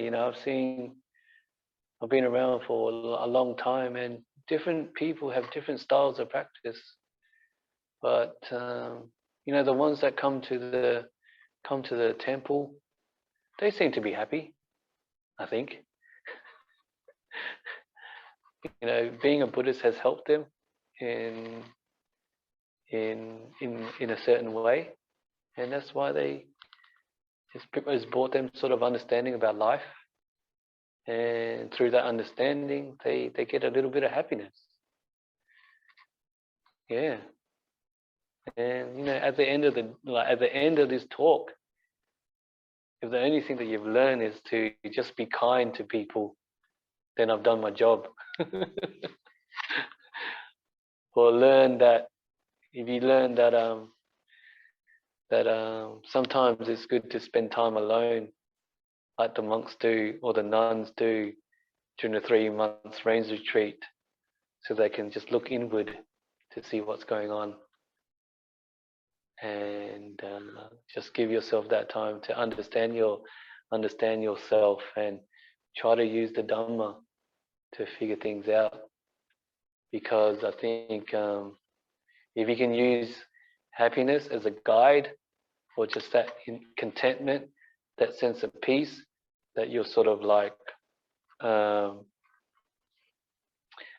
I've been around for a long time, and different people have different styles of practice. But the ones that come to the temple, they seem to be happy, I think. Being a Buddhist has helped them in a certain way, and that's why it's brought them sort of understanding about life, and through that understanding, they get a little bit of happiness. Yeah, and at the end of this talk, if the only thing that you've learned is to just be kind to people, then I've done my job. Or learn that if you learn that sometimes it's good to spend time alone, like the monks do or the nuns do during the 3 months rains retreat, so they can just look inward to see what's going on, and just give yourself that time to understand yourself and try to use the Dhamma to figure things out. Because I think if you can use happiness as a guide, or just that contentment, that sense of peace that you're sort of like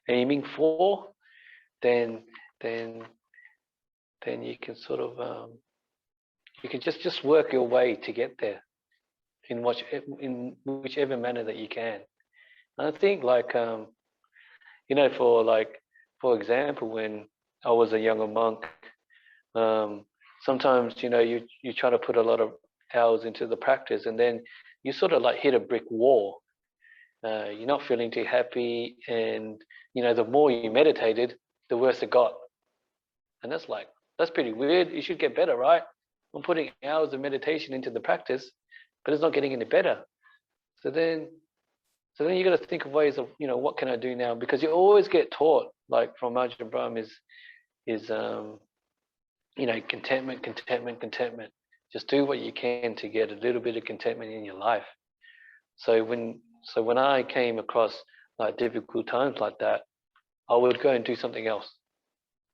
aiming for, then you can sort of you can just work your way to get there in whichever manner that you can. And I think for example, when I was a younger monk, sometimes you try to put a lot of hours into the practice, and then you sort of like hit a brick wall. You're not feeling too happy, and the more you meditated, the worse it got. And that's pretty weird. You should get better, right? I'm putting hours of meditation into the practice, but it's not getting any better. So then you got to think of ways of what can I do now? Because you always get taught, like from Ajahn Brahm, is contentment. Just do what you can to get a little bit of contentment in your life. So when I came across like difficult times like that, I would go and do something else.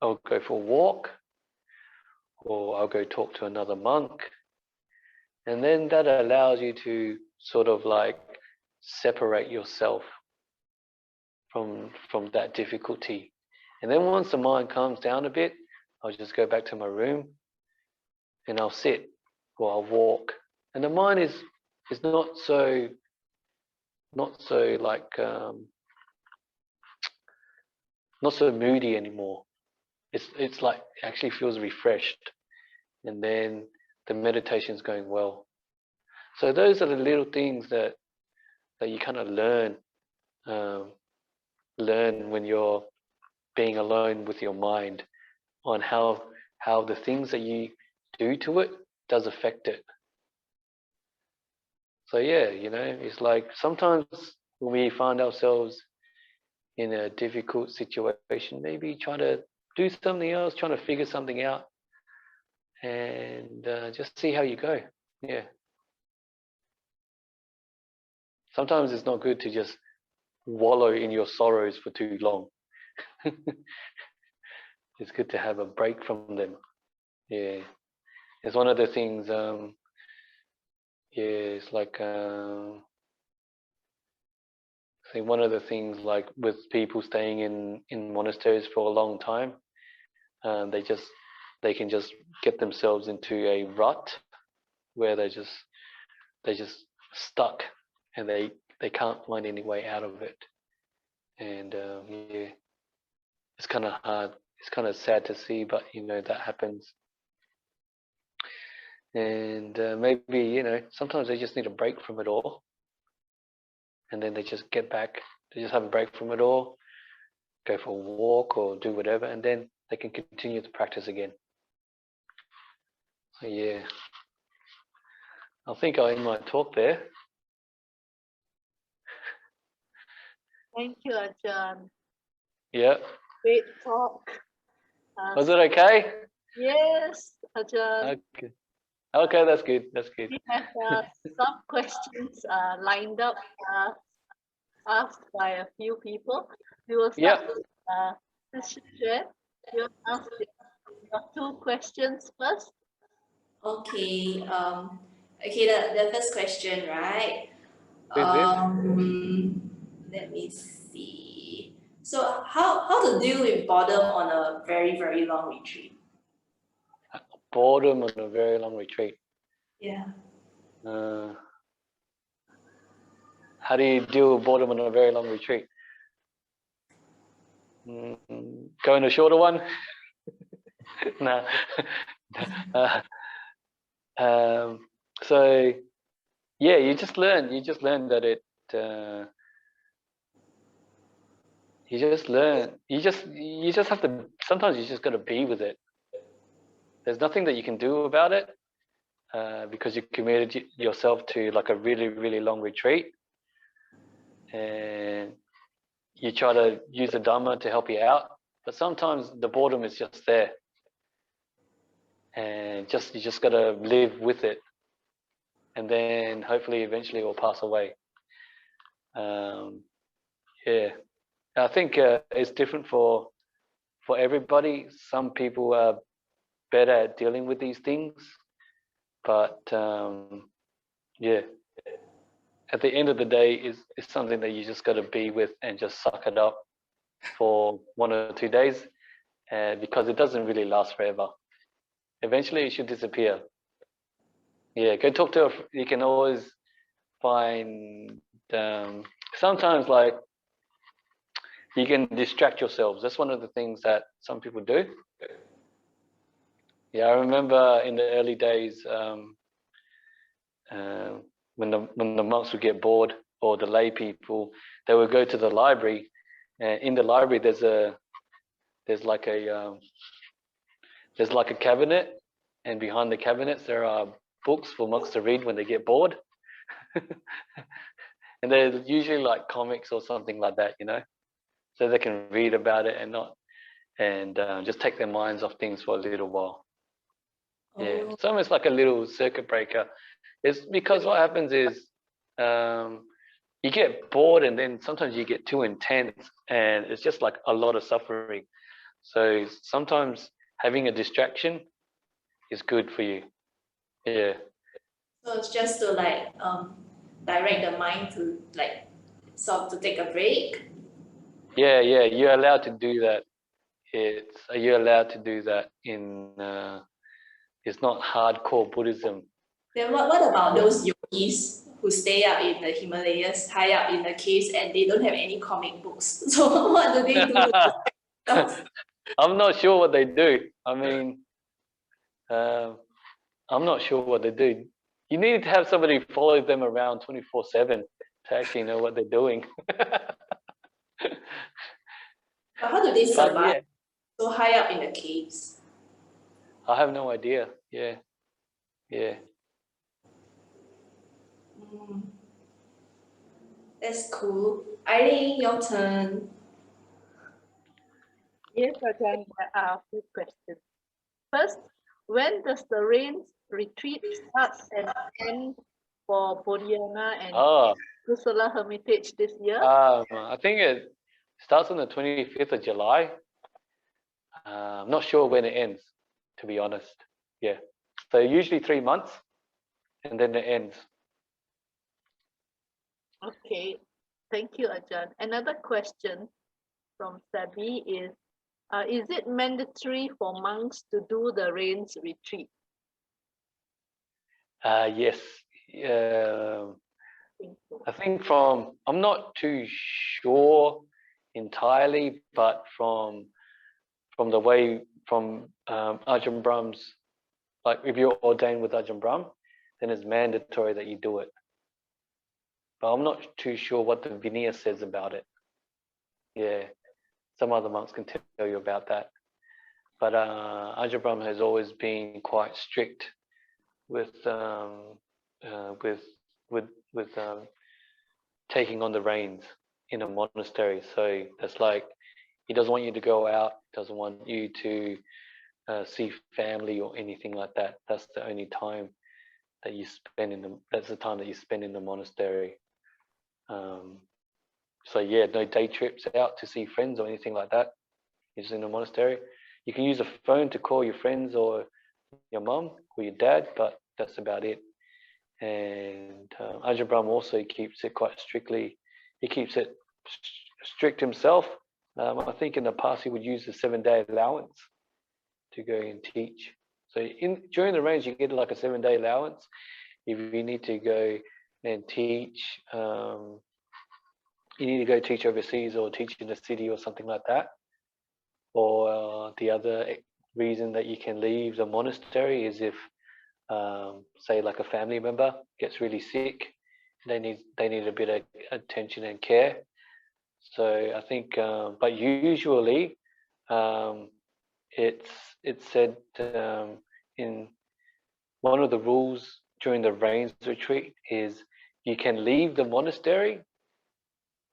I would go for a walk, or I'll go talk to another monk, and then that allows you to sort of like separate yourself from that difficulty. And then once the mind calms down a bit, I'll just go back to my room and I'll sit or I'll walk. And the mind is not so like not so moody anymore. It's like it actually feels refreshed, and then the meditation's going well. So those are the little things that you kind of learn when you're being alone with your mind, on how the things that you do to it does affect it. So yeah, it's like sometimes when we find ourselves in a difficult situation, maybe try to do something else, trying to figure something out, and just see how you go. Yeah. Sometimes it's not good to just wallow in your sorrows for too long. It's good to have a break from them. Yeah. It's one of the things, it's like, I think one of the things, like with people staying in monasteries for a long time, they can just get themselves into a rut, where they're just stuck and they can't find any way out of it. And yeah, it's kind of hard. It's kind of sad to see, but that happens. And maybe sometimes they just need a break from it all, and then they just get back. They just have a break from it all, go for a walk or do whatever, and then they can continue to practice again. So yeah, I think I end my talk there. Thank you, Ajahn. Yeah. Great talk. Was it okay? Yes, Ajahn. Okay. Okay, that's good. That's good. We have some questions lined up, asked by a few people. We will start with Sister Xuan. You'll ask your 2 questions first. Okay. Okay. The first question, right? Let me see. So how to deal with boredom on a very, very long retreat? Boredom on a very long retreat. Yeah. How do you deal with boredom on a very long retreat? Go in a shorter one? No. So yeah, you just learn that it. You just learn. You just have to. Sometimes you just got to be with it. There's nothing that you can do about it because you committed yourself to like a really, really long retreat, and you try to use the Dhamma to help you out. But sometimes the boredom is just there, and you just got to live with it, and then hopefully eventually it will pass away. Yeah, I think it's different for everybody. Some people are better at dealing with these things, but yeah, at the end of the day, it's something that you just got to be with and just suck it up for 1 or 2 days, because it doesn't really last forever. Eventually, it should disappear. Yeah, go talk to you can always find sometimes like you can distract yourselves. That's one of the things that some people do. Yeah, I remember in the early days when the monks would get bored, or the lay people, they would go to the library. In the library, there's like a cabinet, and behind the cabinets there are books for monks to read when they get bored. And they're usually like comics or something like that, so they can read about it and just take their minds off things for a little while. Yeah, it's almost like a little circuit breaker. It's because what happens is you get bored, and then sometimes you get too intense, and it's just like a lot of suffering. So sometimes having a distraction is good for you. Yeah. So it's just to like direct the mind to like sort of to take a break. Yeah, you're allowed to do that. You're allowed to do that in. It's not hardcore Buddhism. Then what about those yogis who stay up in the Himalayas, high up in the caves, and they don't have any comic books? So what do they do? I'm not sure what they do. I mean, I'm not sure what they do. You need to have somebody follow them around 24/7 to actually know what they're doing. But how do they survive so high up in the caves? I have no idea. Yeah. That's cool. Irene, your turn. Yes, Ajahn, there are a few questions. First, when does the rains retreat start and end for Bodhiana and Kusala Hermitage this year? I think it starts on the 25th of July. I'm not sure when it ends, to be honest. Yeah. So usually 3 months, and then it ends. Okay. Thank you, Ajahn. Another question from Sabi is it mandatory for monks to do the rains retreat? Yes. I think I'm not too sure entirely, but from the way Ajahn Brahm's, like if you're ordained with Ajahn Brahm, then it's mandatory that you do it. But I'm not too sure what the Vinaya says about it. Yeah, some other monks can tell you about that. But Ajahn Brahm has always been quite strict with taking on the reins in a monastery. So that's like he doesn't want you to go out, doesn't want you to see family or anything like that. That's the only time that you spend that's the time that you spend in the monastery. So yeah, no day trips out to see friends or anything like that. You're just in the monastery. You can use a phone to call your friends or your mum or your dad, but that's about it. And Ajahn Brahm also keeps it quite strictly. He keeps it strict himself. I think in the past he would use the 7-day allowance to go and teach. So during the range you get like a 7-day allowance. If you need to go and teach, you need to go teach overseas or teach in the city or something like that. Or the other reason that you can leave the monastery is if say like a family member gets really sick, they need a bit of attention and care. So I think, but usually it's said in one of the rules during the rains retreat is you can leave the monastery,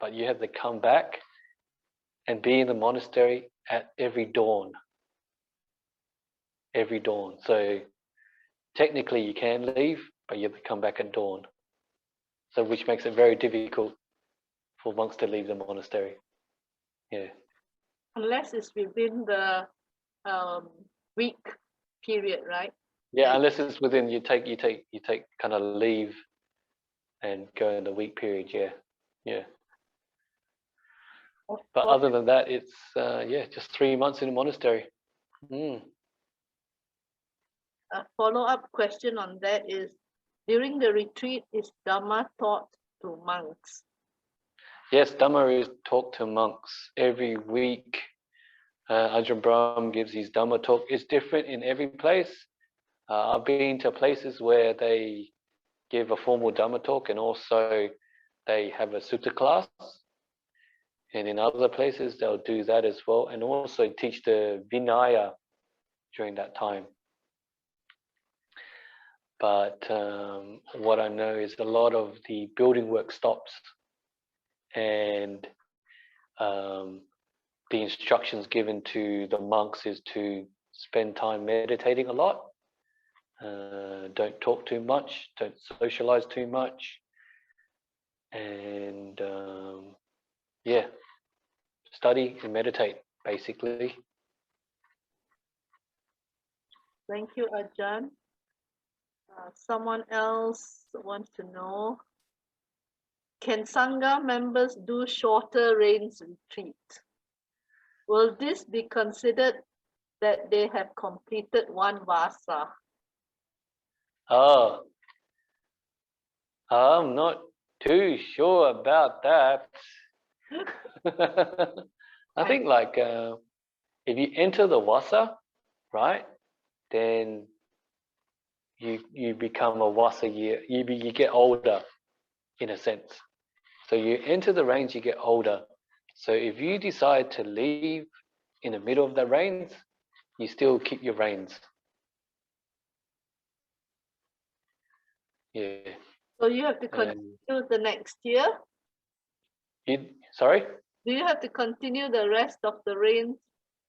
but you have to come back and be in the monastery at every dawn. Every dawn. So technically you can leave, but you have to come back at dawn. So which makes it very difficult for monks to leave the monastery. Yeah. Unless it's within the week period, right? Yeah, unless it's within you take kind of leave and go in the week period. Yeah. But other than that, it's just 3 months in a monastery. A follow-up question on that is, during the retreat, is Dhamma taught to monks? Yes, Dhamma is taught to monks every week. Ajahn Brahm gives his Dhamma talk. It's different in every place. I've been to places where they give a formal Dhamma talk and also they have a sutta class. And in other places, they'll do that as well and also teach the Vinaya during that time. But what I know is a lot of the building work stops and the instructions given to the monks is to spend time meditating a lot. Don't talk too much, don't socialize too much. And study and meditate, basically. Thank you, Ajahn. Someone else wants to know, can Sangha members do shorter rains retreat? Will this be considered that they have completed one vasa? Oh, I'm not too sure about that. I think like if you enter the vasa, right, then you become a vasa year. You get older, in a sense. So you enter the rains, you get older. So if you decide to leave in the middle of the rains, you still keep your rains. Yeah. So you have to continue the next year? Sorry? Do you have to continue the rest of the rains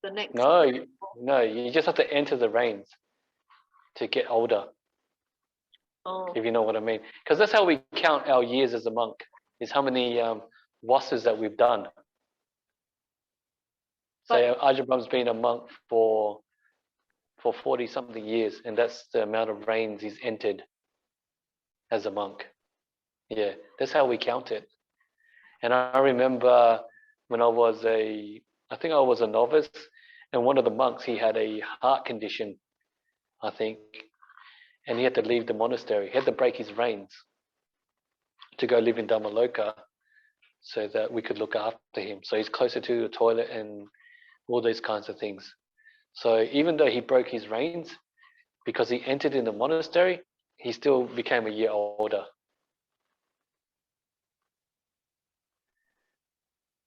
the next year? No, you just have to enter the rains to get older. Oh. If you know what I mean. Because that's how we count our years as a monk, is how many vasas that we've done. So Ajahn Brahm's been a monk for 40-something years, and that's the amount of rains he's entered as a monk. Yeah, that's how we count it. And I remember when I think I was a novice, and one of the monks, he had a heart condition, I think. and he had to leave the monastery. He had to break his reins to go live in Dhammaloka so that we could look after him. So he's closer to the toilet and all those kinds of things. So even though he broke his reins, because he entered in the monastery, he still became a year older.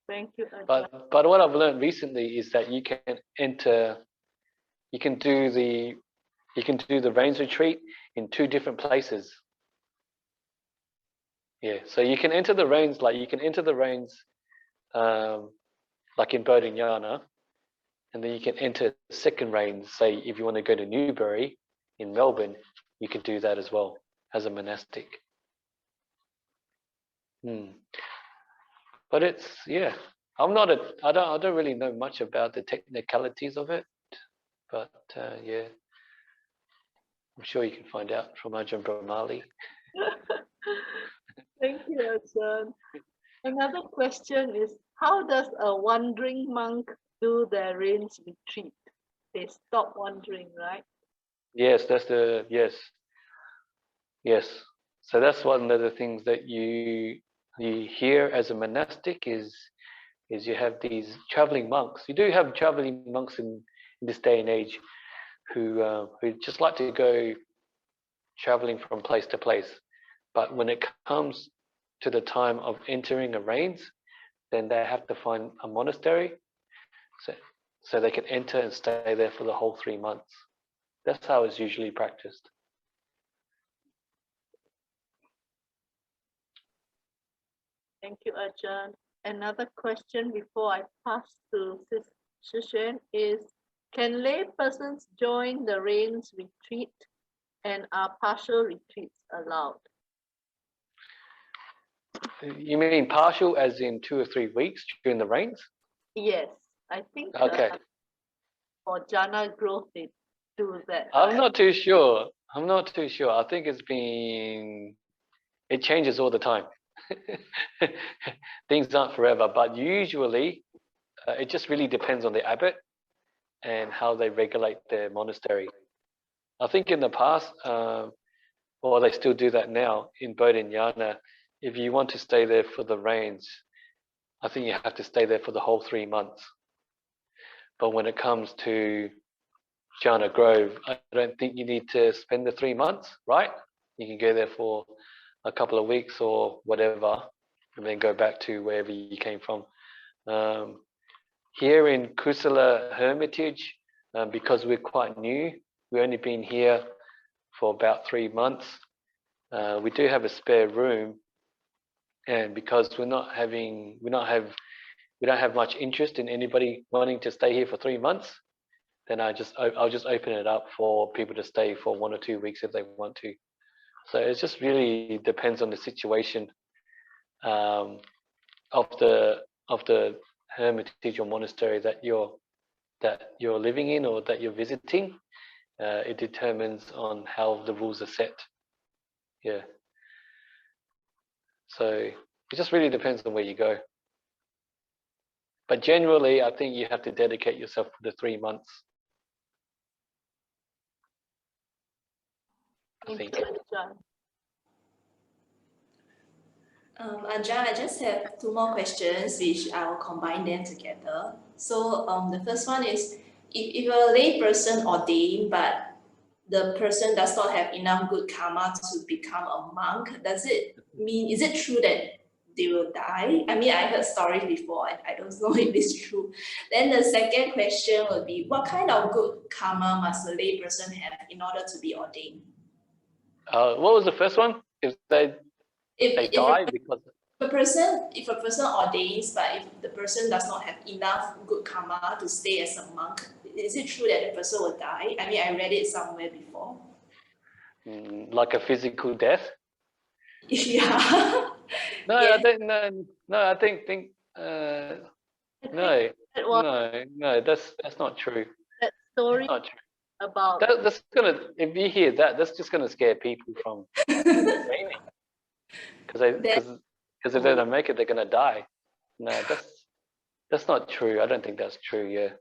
Thank you, Ajahn. But what I've learned recently is that you can do the rains retreat in 2 different places. Yeah, so you can enter the rains like in Bodhinyana, and then you can enter second rains. Say if you want to go to Newbury in Melbourne, you can do that as well as a monastic. But it's I don't really know much about the technicalities of it, but I'm sure you can find out from Ajahn Brahmali. Thank you, Ajahn. Another question is, how does a wandering monk do their rains retreat? They stop wandering, right? Yes, yes. So that's one of the things that you hear as a monastic is you have these traveling monks. You do have traveling monks in this day and age who just like to go traveling from place to place. But when it comes to the time of entering a rains, then they have to find a monastery so they can enter and stay there for the whole 3 months. That's how it's usually practiced. Thank you, Ajahn. Another question before I pass to Shishen is, can lay persons join the rains retreat, and are partial retreats allowed? You mean partial as in 2 or 3 weeks during the rains? Yes, I think Okay. For jhana growth they do that. I'm not too sure. I think it changes all the time. Things aren't forever, but usually it just really depends on the abbot and how they regulate their monastery. I think in the past, or they still do that now in Bodhinyana, if you want to stay there for the rains, I think you have to stay there for the whole 3 months. But when it comes to Jhana Grove, I don't think you need to spend the 3 months, right? You can go there for a couple of weeks or whatever, and then go back to wherever you came from. Here in Kusala Hermitage, because we're quite new, we've only been here for about 3 months. We do have a spare room, and because we don't have much interest in anybody wanting to stay here for 3 months, then I'll just open it up for people to stay for 1 or 2 weeks if they want to. So it just really depends on the situation of the hermitage or monastery that you're living in or that you're visiting. It determines on how the rules are set. Yeah. So it just really depends on where you go. But generally, I think you have to dedicate yourself for the 3 months. I think. Ajahn, I just have 2 more questions, which I will combine them together. So the first one is, if you're a lay person ordained, but the person does not have enough good karma to become a monk, is it true that they will die? I mean, I heard stories before, I don't know if it's true. Then the second question would be, what kind of good karma must a lay person have in order to be ordained? What was the first one? If they die because if a person ordains, but if the person does not have enough good karma to stay as a monk, is it true that the person will die? I mean, I read it somewhere before. Like a physical death? Yeah. No, yeah. I don't. No, I think. No. That's not true. That story not true. About that's gonna. If you hear that, that's just gonna scare people from training. Because if they don't make it, they're gonna die. No, that's not true. I don't think that's true. Yeah,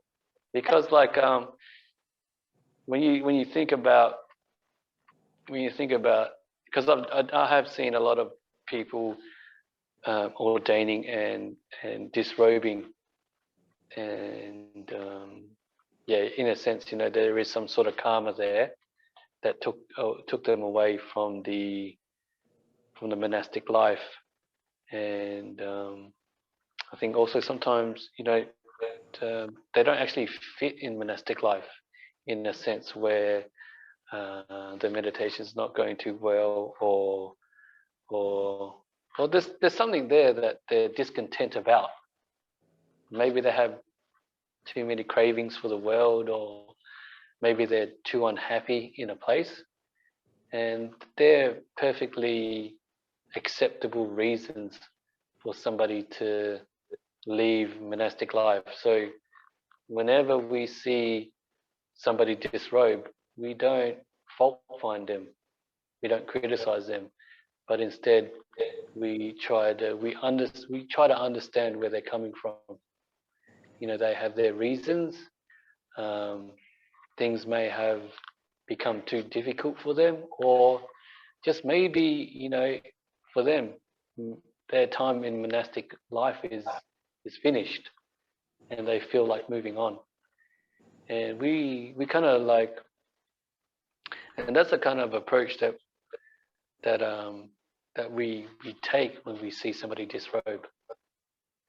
because like when you think about when you think about, because I have seen a lot of people ordaining and disrobing, and yeah, in a sense, you know, there is some sort of karma there that took them away from the monastic life, and I think also sometimes, you know, they don't actually fit in monastic life, in a sense where the meditation is not going too well, or there's something there that they're discontent about. Maybe they have too many cravings for the world, or maybe they're too unhappy in a place, and they're perfectly acceptable reasons for somebody to leave monastic life. So whenever we see somebody disrobe, we don't fault find them, we don't criticize them, but instead we try to understand where they're coming from. You know, they have their reasons. Things may have become too difficult for them, or just maybe, you know, for them, their time in monastic life is finished, and they feel like moving on. And we kind of like, and that's the kind of approach that we take when we see somebody disrobe.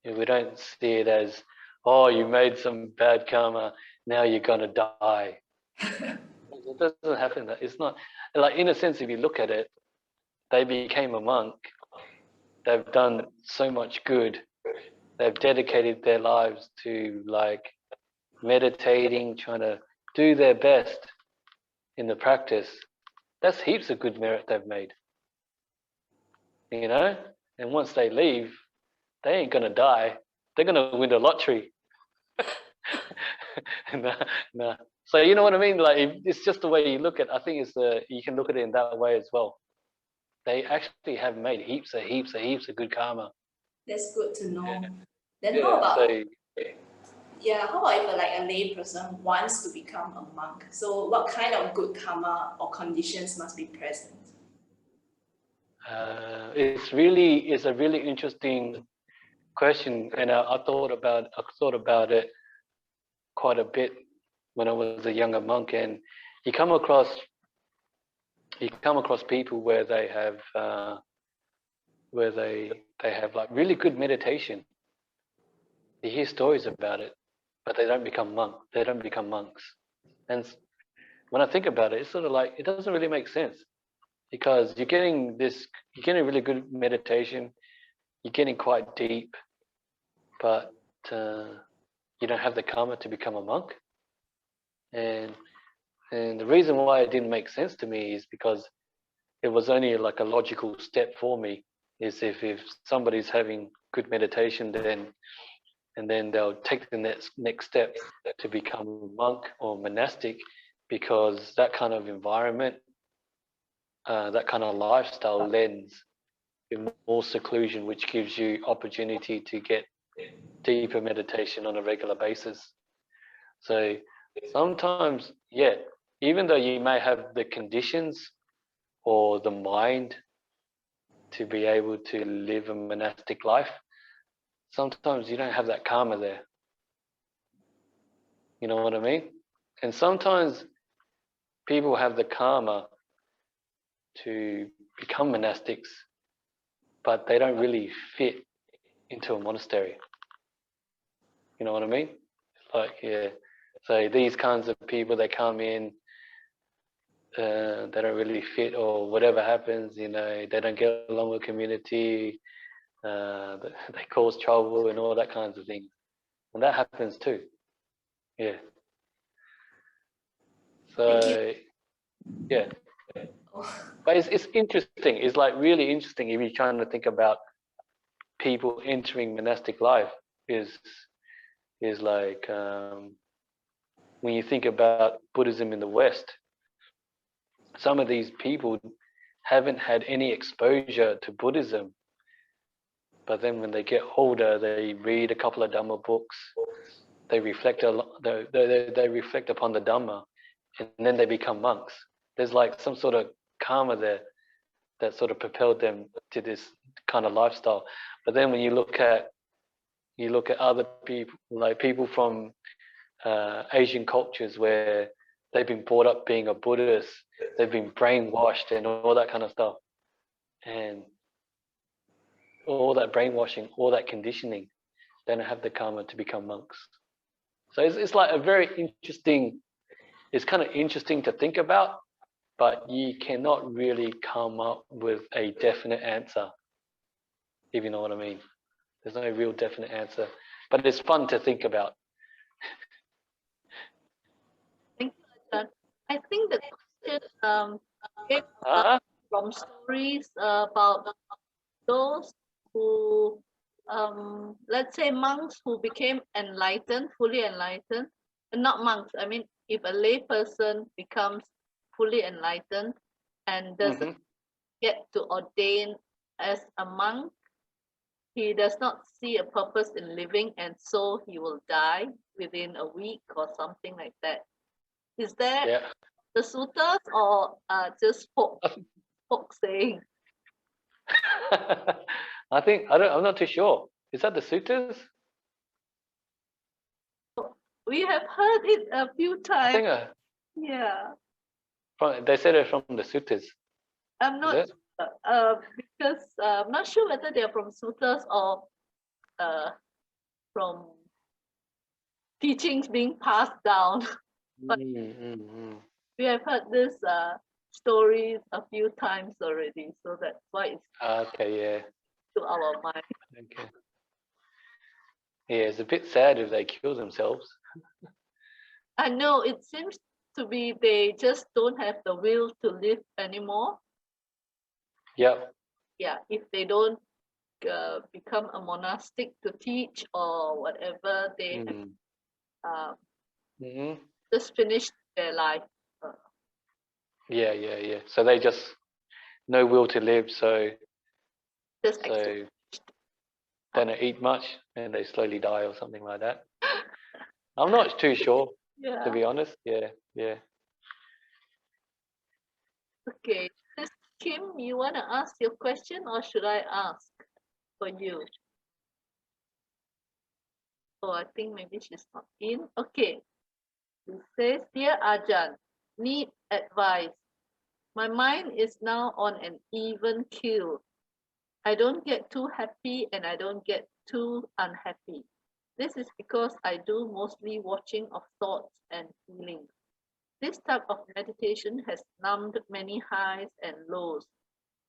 You know, we don't see it as, oh, you made some bad karma, now you're gonna die. It doesn't happen. That it's not, like, in a sense, if you look at it, they became a monk. They've done so much good. They've dedicated their lives to like meditating, trying to do their best in the practice. That's heaps of good merit they've made. You know? And once they leave, they ain't gonna die. They're gonna win the lottery. Nah. So you know what I mean? Like, it's just the way you look at it. I think you can look at it in that way as well. They actually have made heaps of good karma. That's good to know. Yeah. Then how about if like a lay person wants to become a monk? So what kind of good karma or conditions must be present? It's a really interesting question, and I thought about it quite a bit when I was a younger monk. And you come across people where they have like really good meditation. You hear stories about it, but they don't become monks. And when I think about it, it's sort of like, it doesn't really make sense, because you're getting really good meditation, you're getting quite deep, but you don't have the karma to become a monk. And the reason why it didn't make sense to me is because it was only like a logical step for me, is if somebody's having good meditation, then they'll take the next step to become a monk or monastic, because that kind of environment, that kind of lifestyle lends in more seclusion, which gives you opportunity to get deeper meditation on a regular basis. So sometimes, yeah, even though you may have the conditions or the mind to be able to live a monastic life, sometimes you don't have that karma there. You know what I mean? And sometimes people have the karma to become monastics, but they don't really fit into a monastery. You know what I mean? Like, yeah. So these kinds of people, they come in, they don't really fit, or whatever happens, you know, they don't get along with community, they cause trouble and all that kinds of things. And that happens too. Yeah. So, yeah. But it's interesting. It's like really interesting if you're trying to think about people entering monastic life, is like, when you think about Buddhism in the West, some of these people haven't had any exposure to Buddhism, but then when they get older, they read a couple of Dhamma books, they reflect they reflect upon the Dhamma, and then they become monks. There's like some sort of karma there that sort of propelled them to this kind of lifestyle. But then when you look at other people, like people from Asian cultures where they've been brought up being a Buddhist, they've been brainwashed and all that kind of stuff, and all that brainwashing, all that conditioning, they don't have the karma to become monks. So it's like a very interesting, it's kind of interesting to think about, but you cannot really come up with a definite answer, if you know what I mean. There's no real definite answer, but it's fun to think about. Thank you, Ajahn. I think the question came about from stories about those who, let's say monks who became enlightened, fully enlightened, and not monks. I mean, if a lay person becomes fully enlightened and doesn't get to ordain as a monk, he does not see a purpose in living, and so he will die within a week or something like that. Is that the suttas or just folk saying? I'm not too sure. Is that the suttas? We have heard it a few times. I think, yeah. They said it from the suttas. I'm not because I'm not sure whether they are from suttas or from teachings being passed down. But we have heard this stories a few times already, so that's why it's to our mind. Okay. Yeah, it's a bit sad if they kill themselves. I know it seems to be they just don't have the will to live anymore. Yep. Yeah, if they don't become a monastic to teach or whatever, they just finished their life. Yeah. So they just no will to live, so they don't eat much and they slowly die or something like that. I'm not too sure, to be honest. Yeah. Okay, Kim, you want to ask your question or should I ask for you? Oh, I think maybe she's not in. Okay. It says, Dear Ajahn, need advice. My mind is now on an even keel. I don't get too happy and I don't get too unhappy. This is because I do mostly watching of thoughts and feelings. This type of meditation has numbed many highs and lows.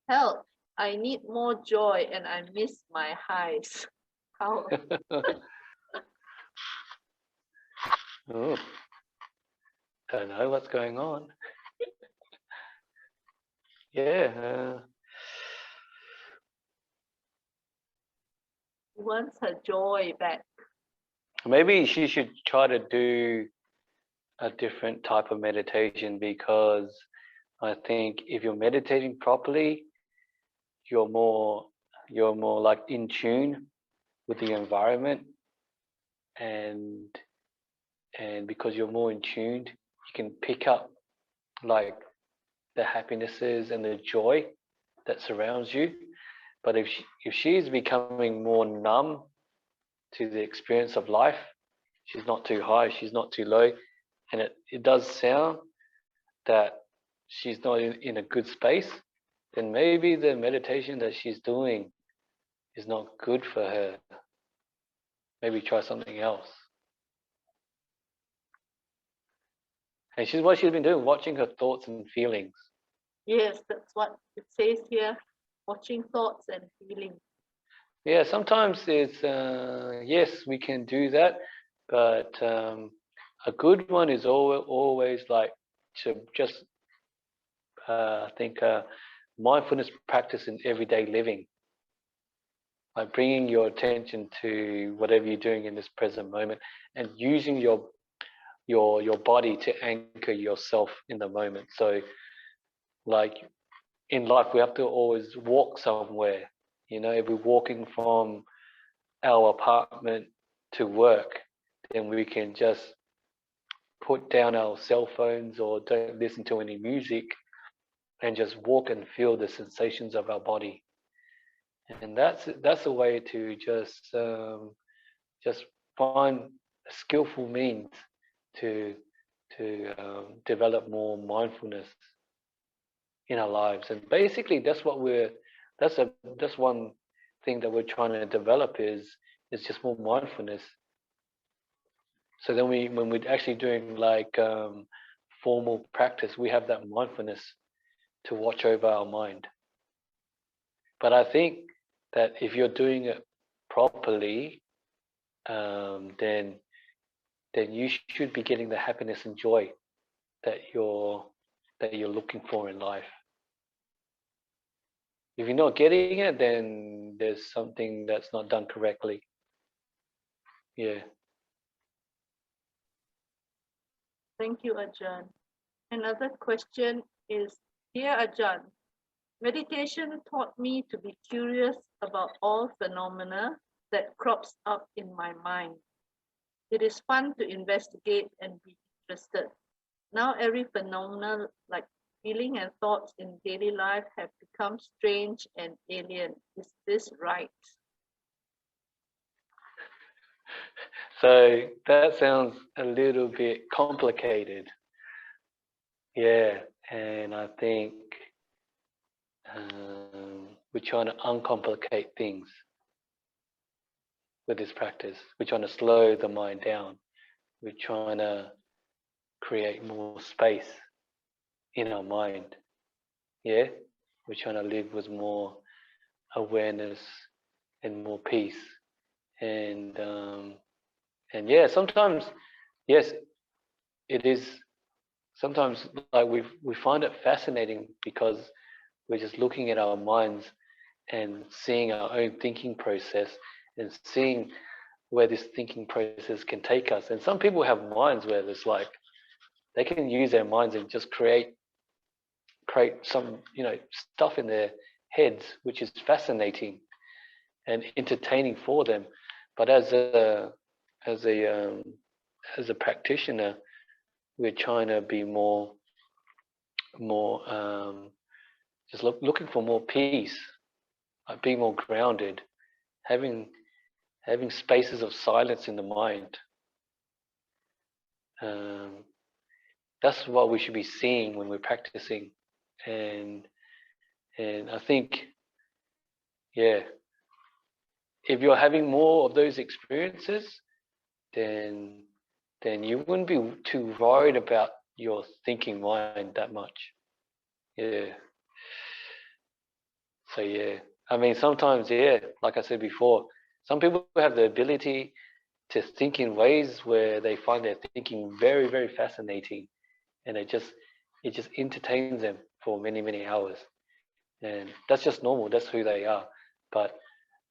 Help! I need more joy and I miss my highs. How? Oh, don't know what's going on. Yeah. She wants her joy back. Maybe she should try to do a different type of meditation, because I think if you're meditating properly, you're more like in tune with the environment, and because you're more in tuned, you can pick up like the happinesses and the joy that surrounds you. But if she's becoming more numb to the experience of life, she's not too high, she's not too low, and it does sound that she's not in a good space, then maybe the meditation that she's doing is not good for her. Maybe try something else. And what she's been doing, watching her thoughts and feelings. Yes, that's what it says here. Watching thoughts and feelings. Yeah, sometimes it's yes, we can do that, but a good one is always like to just I think mindfulness practice in everyday living, like bringing your attention to whatever you're doing in this present moment and using your body to anchor yourself in the moment. So like in life, we have to always walk somewhere. You know, if we're walking from our apartment to work, then we can just put down our cell phones or don't listen to any music and just walk and feel the sensations of our body. And that's a way to just find a skillful means to develop more mindfulness in our lives. And basically, that's one thing that we're trying to develop is just more mindfulness. So then when we're actually doing like formal practice, we have that mindfulness to watch over our mind. But I think that if you're doing it properly, then you should be getting the happiness and joy that you're looking for in life. If you're not getting it, then there's something that's not done correctly. Yeah. Thank you, Ajahn. Another question is, Dear Ajahn, meditation taught me to be curious about all phenomena that crops up in my mind. It is fun to investigate and be interested. Now every phenomenon, like feeling and thoughts in daily life, have become strange and alien. Is this right? So that sounds a little bit complicated. Yeah, and I think we're trying to uncomplicate things with this practice. We're trying to slow the mind down. We're trying to create more space in our mind. Yeah, we're trying to live with more awareness and more peace. And yeah, sometimes, yes, it is. Sometimes, like we find it fascinating because we're just looking at our minds and seeing our own thinking process and seeing where this thinking process can take us. And some people have minds where it's like they can use their minds and just create some stuff in their heads, which is fascinating and entertaining for them. But as a practitioner, we're trying to be more just looking for more peace, like being more grounded, having spaces of silence in the mind. That's what we should be seeing when we're practicing, and I think, yeah, if you're having more of those experiences, then you wouldn't be too worried about your thinking mind that much. Yeah. So yeah, I mean, sometimes, yeah, like I said before, some people have the ability to think in ways where they find their thinking very, very fascinating, and it just entertains them for many, many hours, and that's just normal. That's who they are. But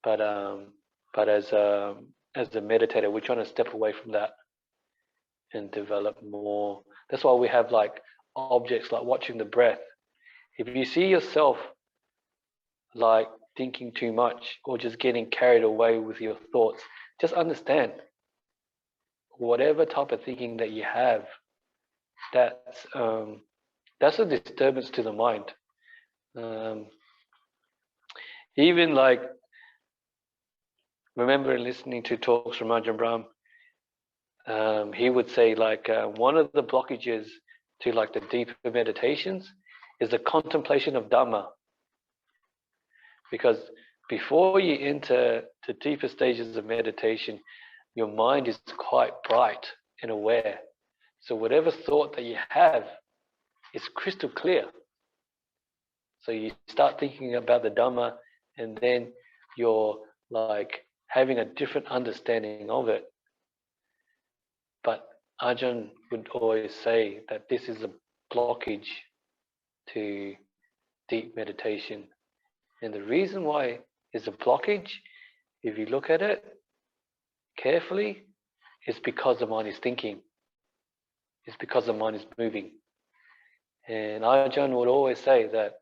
as a meditator, we're trying to step away from that and develop more. That's why we have like objects like watching the breath. If you see yourself like thinking too much or just getting carried away with your thoughts, just understand whatever type of thinking that you have, that's a disturbance to the mind. Even like, remember listening to talks from Ajahn Brahm, he would say like one of the blockages to like the deeper meditations is the contemplation of Dhamma. Because before you enter the deeper stages of meditation, your mind is quite bright and aware. So whatever thought that you have is crystal clear. So you start thinking about the Dhamma, and then you're like having a different understanding of it. But Ajahn would always say that this is a blockage to deep meditation. And the reason why is a blockage, if you look at it carefully, is because the mind is thinking. It's because the mind is moving. And Ajahn would always say that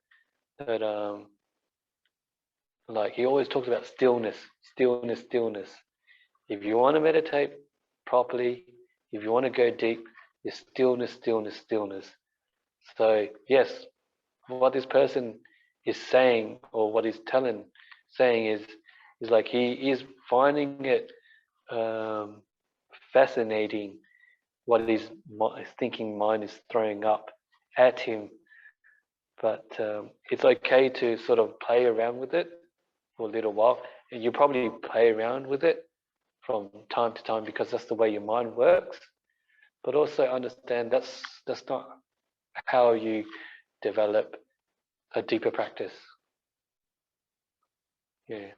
like he always talks about stillness. If you want to meditate properly, if you want to go deep, it's stillness. So yes, what this person is saying, or what he's saying is like he is finding it fascinating what his thinking mind is throwing up at him. But it's okay to sort of play around with it for a little while. And you probably play around with it from time to time because that's the way your mind works. But also understand that's not how you develop a deeper practice. Yeah.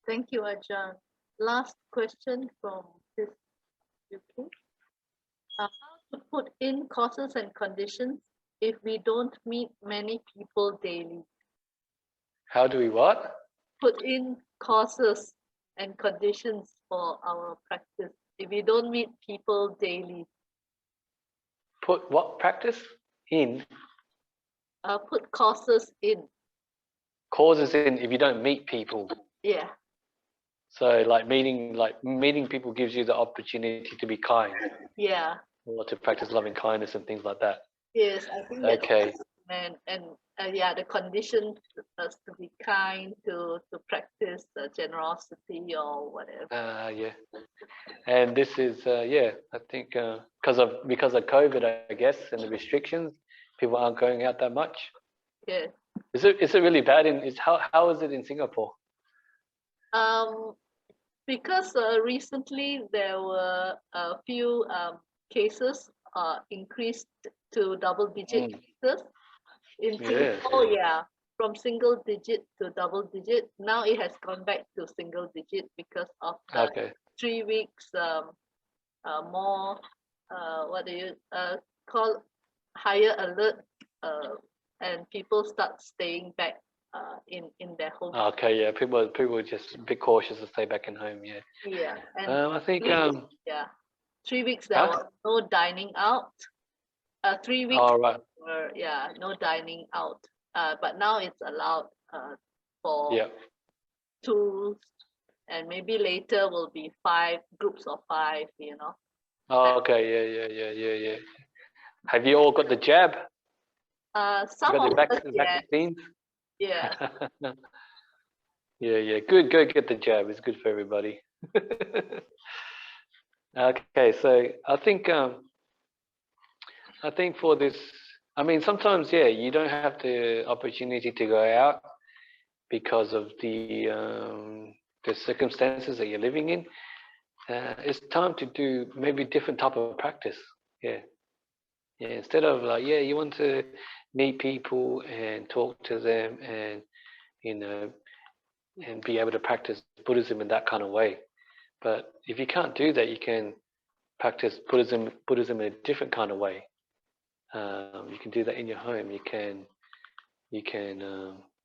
Thank you, Ajahn. Last question from this UK. How to put in causes and conditions if we don't meet many people daily? How do we what? Put in causes and conditions for our practice if we don't meet people daily. Put what practice in? Put causes in. Causes in if you don't meet people. Yeah. So like meeting people gives you the opportunity to be kind. Yeah. Or to practice loving kindness and things like that. Yes, I think that's okay. And yeah, the condition is to be kind, to practice generosity or whatever. Yeah. And this is yeah, I think because of COVID, I guess, and the restrictions, people aren't going out that much. Yeah. Is it really bad how is it in Singapore? Because recently there were a few cases increased to double-digit cases in Singapore. Yeah, from single digit to double digit. Now it has gone back to single digit because of the 3 weeks more what do you call higher alert, and people start staying back in their home. Okay, yeah, people just a bit cautious to stay back in home. Yeah. Yeah, and I think 3 weeks there was no dining out. 3 weeks were no dining out. But now it's allowed for 2, and maybe later will be 5 groups of 5. You know. Oh, okay, yeah. Have you all got the jab? Some of us, vaccines. Yeah. Yeah. Good. Go get the jab. It's good for everybody. Okay, so I think for this, I mean, sometimes you don't have the opportunity to go out because of the circumstances that you're living in. It's time to do maybe different type of practice. Yeah. Instead of like, you want to meet people and talk to them and and be able to practice Buddhism in that kind of way. But if you can't do that, you can practice Buddhism in a different kind of way. You can do that in your home. You can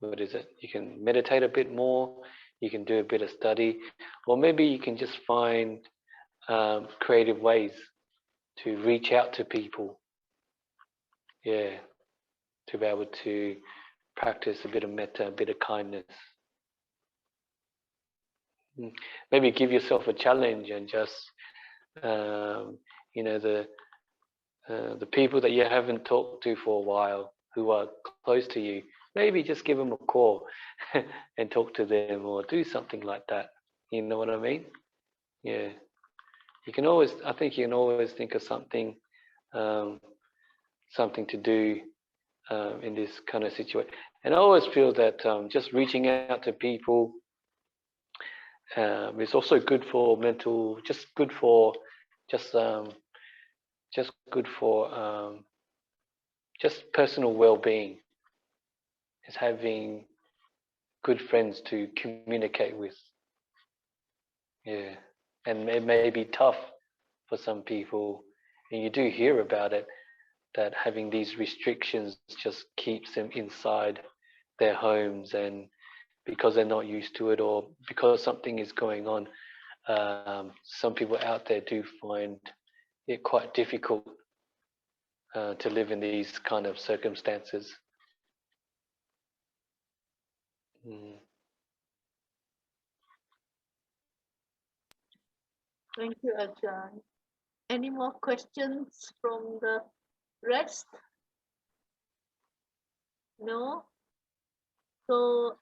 what is it? You can meditate a bit more. You can do a bit of study, or maybe you can just find creative ways to reach out to people. Yeah, to be able to practice a bit of metta, a bit of kindness. Maybe give yourself a challenge and just the people that you haven't talked to for a while who are close to you, maybe just give them a call and talk to them or do something like that. You know what I mean? Yeah. I think you can always think of something to do in this kind of situation. And I always feel that just reaching out to people is also good for mental, just good for just personal well-being. Is having good friends to communicate with. Yeah, and it may be tough for some people, and you do hear about it, that having these restrictions just keeps them inside their homes, and because they're not used to it or because something is going on, some people out there do find it quite difficult to live in these kind of circumstances. Thank you, Ajahn. Any more questions from the rest? No? So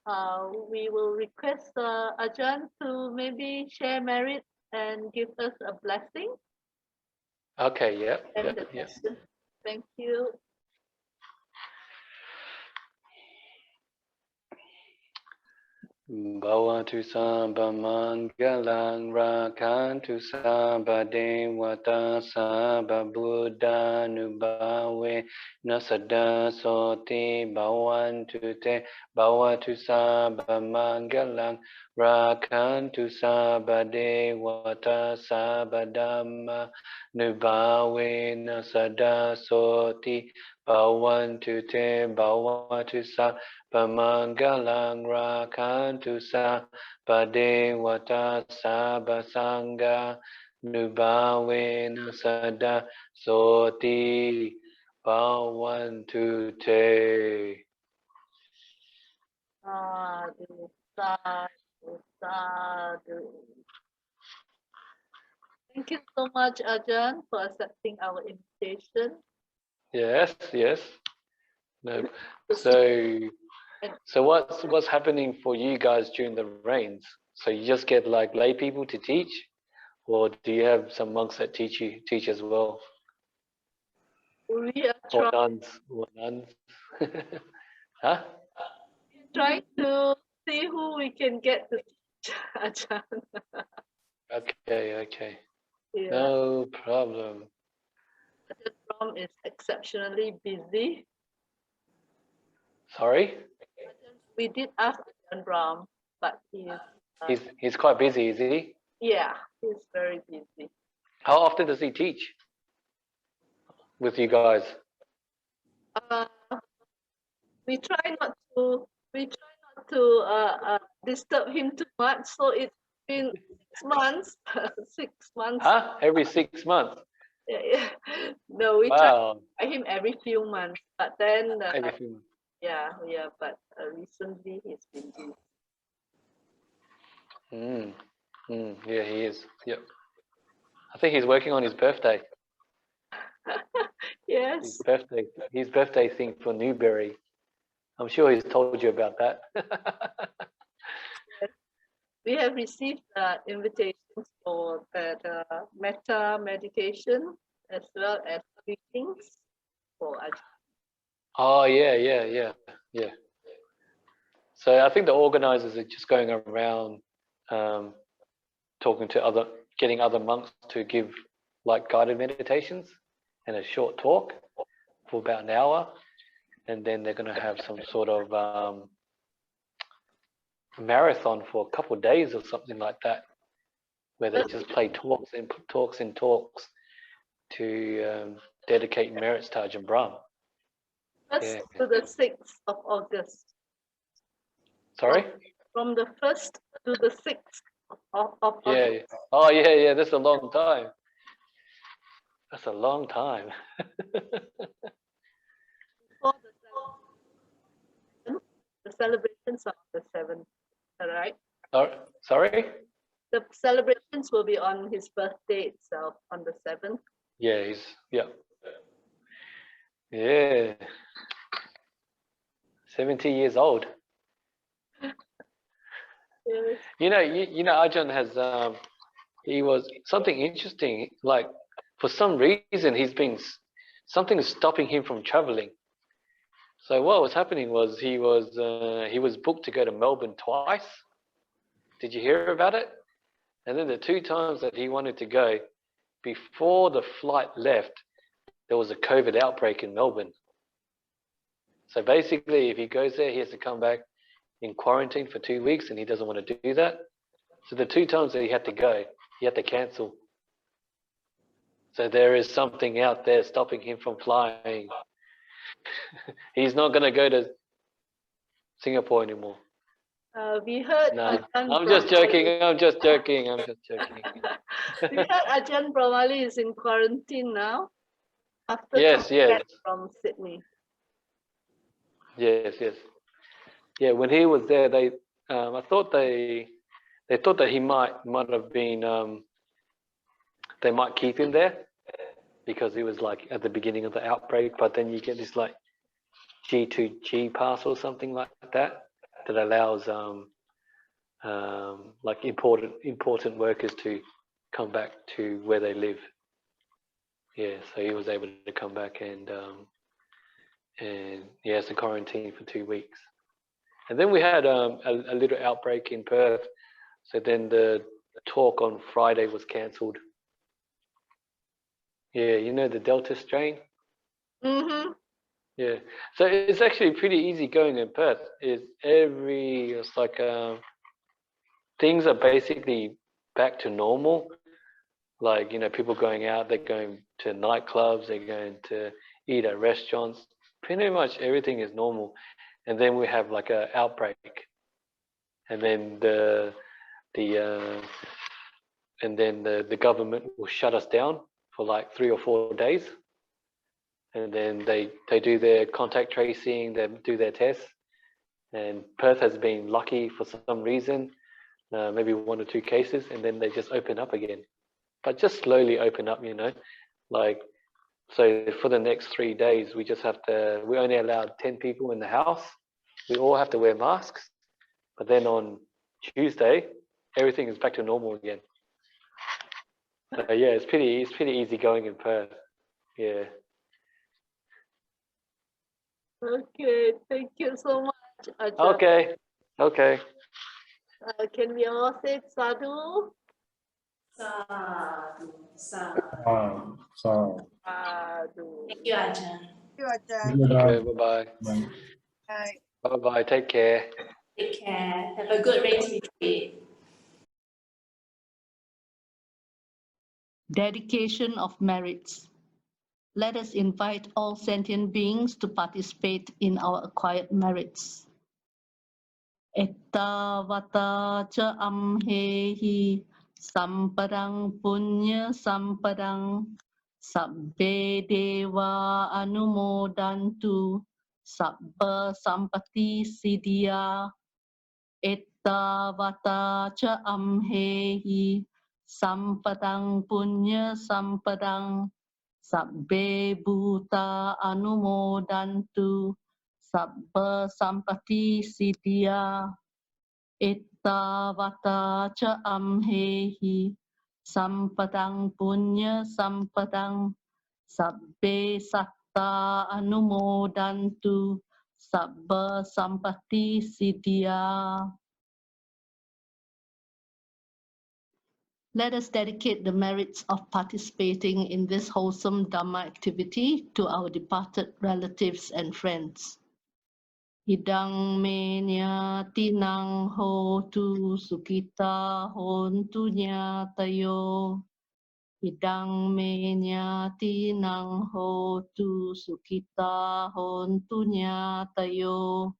we will request Ajahn to maybe share merit and give us a blessing. Okay, yeah. And the Yeah. question. Thank you. Bhavantu sabba mangalang rakantu sabba devata sabba buddha nubhave nasada soti bhavantu te bhavantu sabba mangalang rakantu sabba devata sabba dhamma nubhave nasada soti bhavantu te bhavantu sabba Pamangalang rakantu sabba devata sabba sangha nubhavena sada soti bhavantu te. Sadhu, sadhu, sadhu. Thank you so much, Ajahn, for accepting our invitation. Yes, yes. No. So what's happening for you guys during the rains? So you just get like lay people to teach, or do you have some monks that teach as well? We are Or nuns? Huh? trying to see who we can get to teach Ajahn. Okay. Yeah. No problem. Ajahn Brahm is exceptionally busy. Sorry? We did ask Ajahn Brahm, but He's quite busy, is he? yeah, he's very busy. How often does he teach with you guys? We try not to disturb him too much. So it's been 6 months. 6 months. Huh? Every 6 months? Yeah. No, we try to try him every few months. But then Every few months. yeah. But recently he's been busy. Yeah, he is. Yep. I think he's working on his birthday. Yes. His birthday thing for Newberry. I'm sure he's told you about that. Yes. We have received invitations for that metta meditation as well as greetings for Ajahn. Oh yeah. So I think the organizers are just going around getting other monks to give like guided meditations and a short talk for about an hour, and then they're going to have some sort of marathon for a couple of days or something like that, where they just play talks to dedicate merits to Ajahn Brahm. First to the 6th of August. Sorry? From the 1st to the 6th of August. Yeah. Oh yeah. That's a long time. That's a long time. Before the celebrations are on the 7th, right? Sorry? The celebrations will be on his birthday itself on the 7th. Yeah, yeah. 70 years old. Yes. You know, Ajahn has he was something interesting. Like for some reason, something is stopping him from traveling. So what was happening was he was booked to go to Melbourne twice. Did you hear about it? And then the 2 times that he wanted to go, before the flight left, there was a COVID outbreak in Melbourne. So basically, if he goes there, he has to come back in quarantine for 2 weeks, and he doesn't want to do that. So the 2 times that he had to go, he had to cancel. So there is something out there stopping him from flying. He's not going to go to Singapore anymore. We heard. No, I'm just joking. We heard Ajahn Brahmali is in quarantine now. After Yes. from Sydney. Yes. Yeah, when he was there, I thought they thought that he might have been. They might keep him there because it was like at the beginning of the outbreak, but then you get this like G2G pass or something like that that allows like important workers to come back to where they live. Yeah, so he was able to come back and he has to quarantine for 2 weeks. And then we had a little outbreak in Perth. So then the talk on Friday was cancelled. Yeah, you know the Delta strain? Mm-hmm. Yeah. So it's actually pretty easy going in Perth. It's like things are basically back to normal. Like, you know, people going out, they're going to nightclubs, they're going to eat at restaurants. Pretty much everything is normal. And then we have like an outbreak. And then the government will shut us down for like 3 or 4 days. And then they do their contact tracing, they do their tests. And Perth has been lucky for some reason, maybe 1 or 2 cases, and then they just open up again. But just slowly open up, you know, like, so for the next 3 days, we only allowed 10 people in the house. We all have to wear masks. But then on Tuesday, everything is back to normal again. So yeah, it's pretty easy going in Perth. Yeah. Okay, thank you so much, Ajahn. Okay. Can we all say sadhu? Sadhu, sadhu. So, Sadhu. Thank you, Ajahn. Okay, bye-bye. bye. Bye-bye, take care. Take care. Have a good race retreat. Dedication of merits. Let us invite all sentient beings to participate in our acquired merits. Etta vata cha amhehi sampadang punya sampadang sabbe deva anumodantu sabba sampati siddhya. Etta vata cha amhehi sampadang punya sampadang sabbe bhuta anumodantu sabba sampati siddhya. Etta vata cha amhehi sampadang punya sampadang sabbe satta anumodantu sabba sampati siddhya. Let us dedicate the merits of participating in this wholesome Dhamma activity to our departed relatives and friends. Idang me tinang ho tu sukita hontu tayo. Idang me tinang ho tu sukita hontu tayo.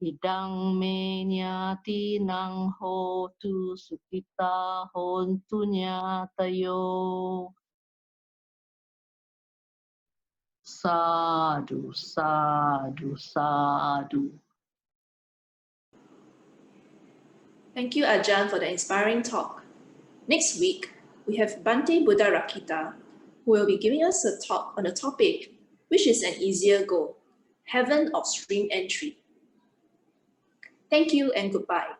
Idang me tinang ho tu sukita hontu tayo. Sadhu, sadhu, sadhu. Thank you, Ajahn, for the inspiring talk. Next week, we have Bhante Buddha Rakita, who will be giving us a talk on a topic which is an easier goal, heaven of stream entry. Thank you and goodbye.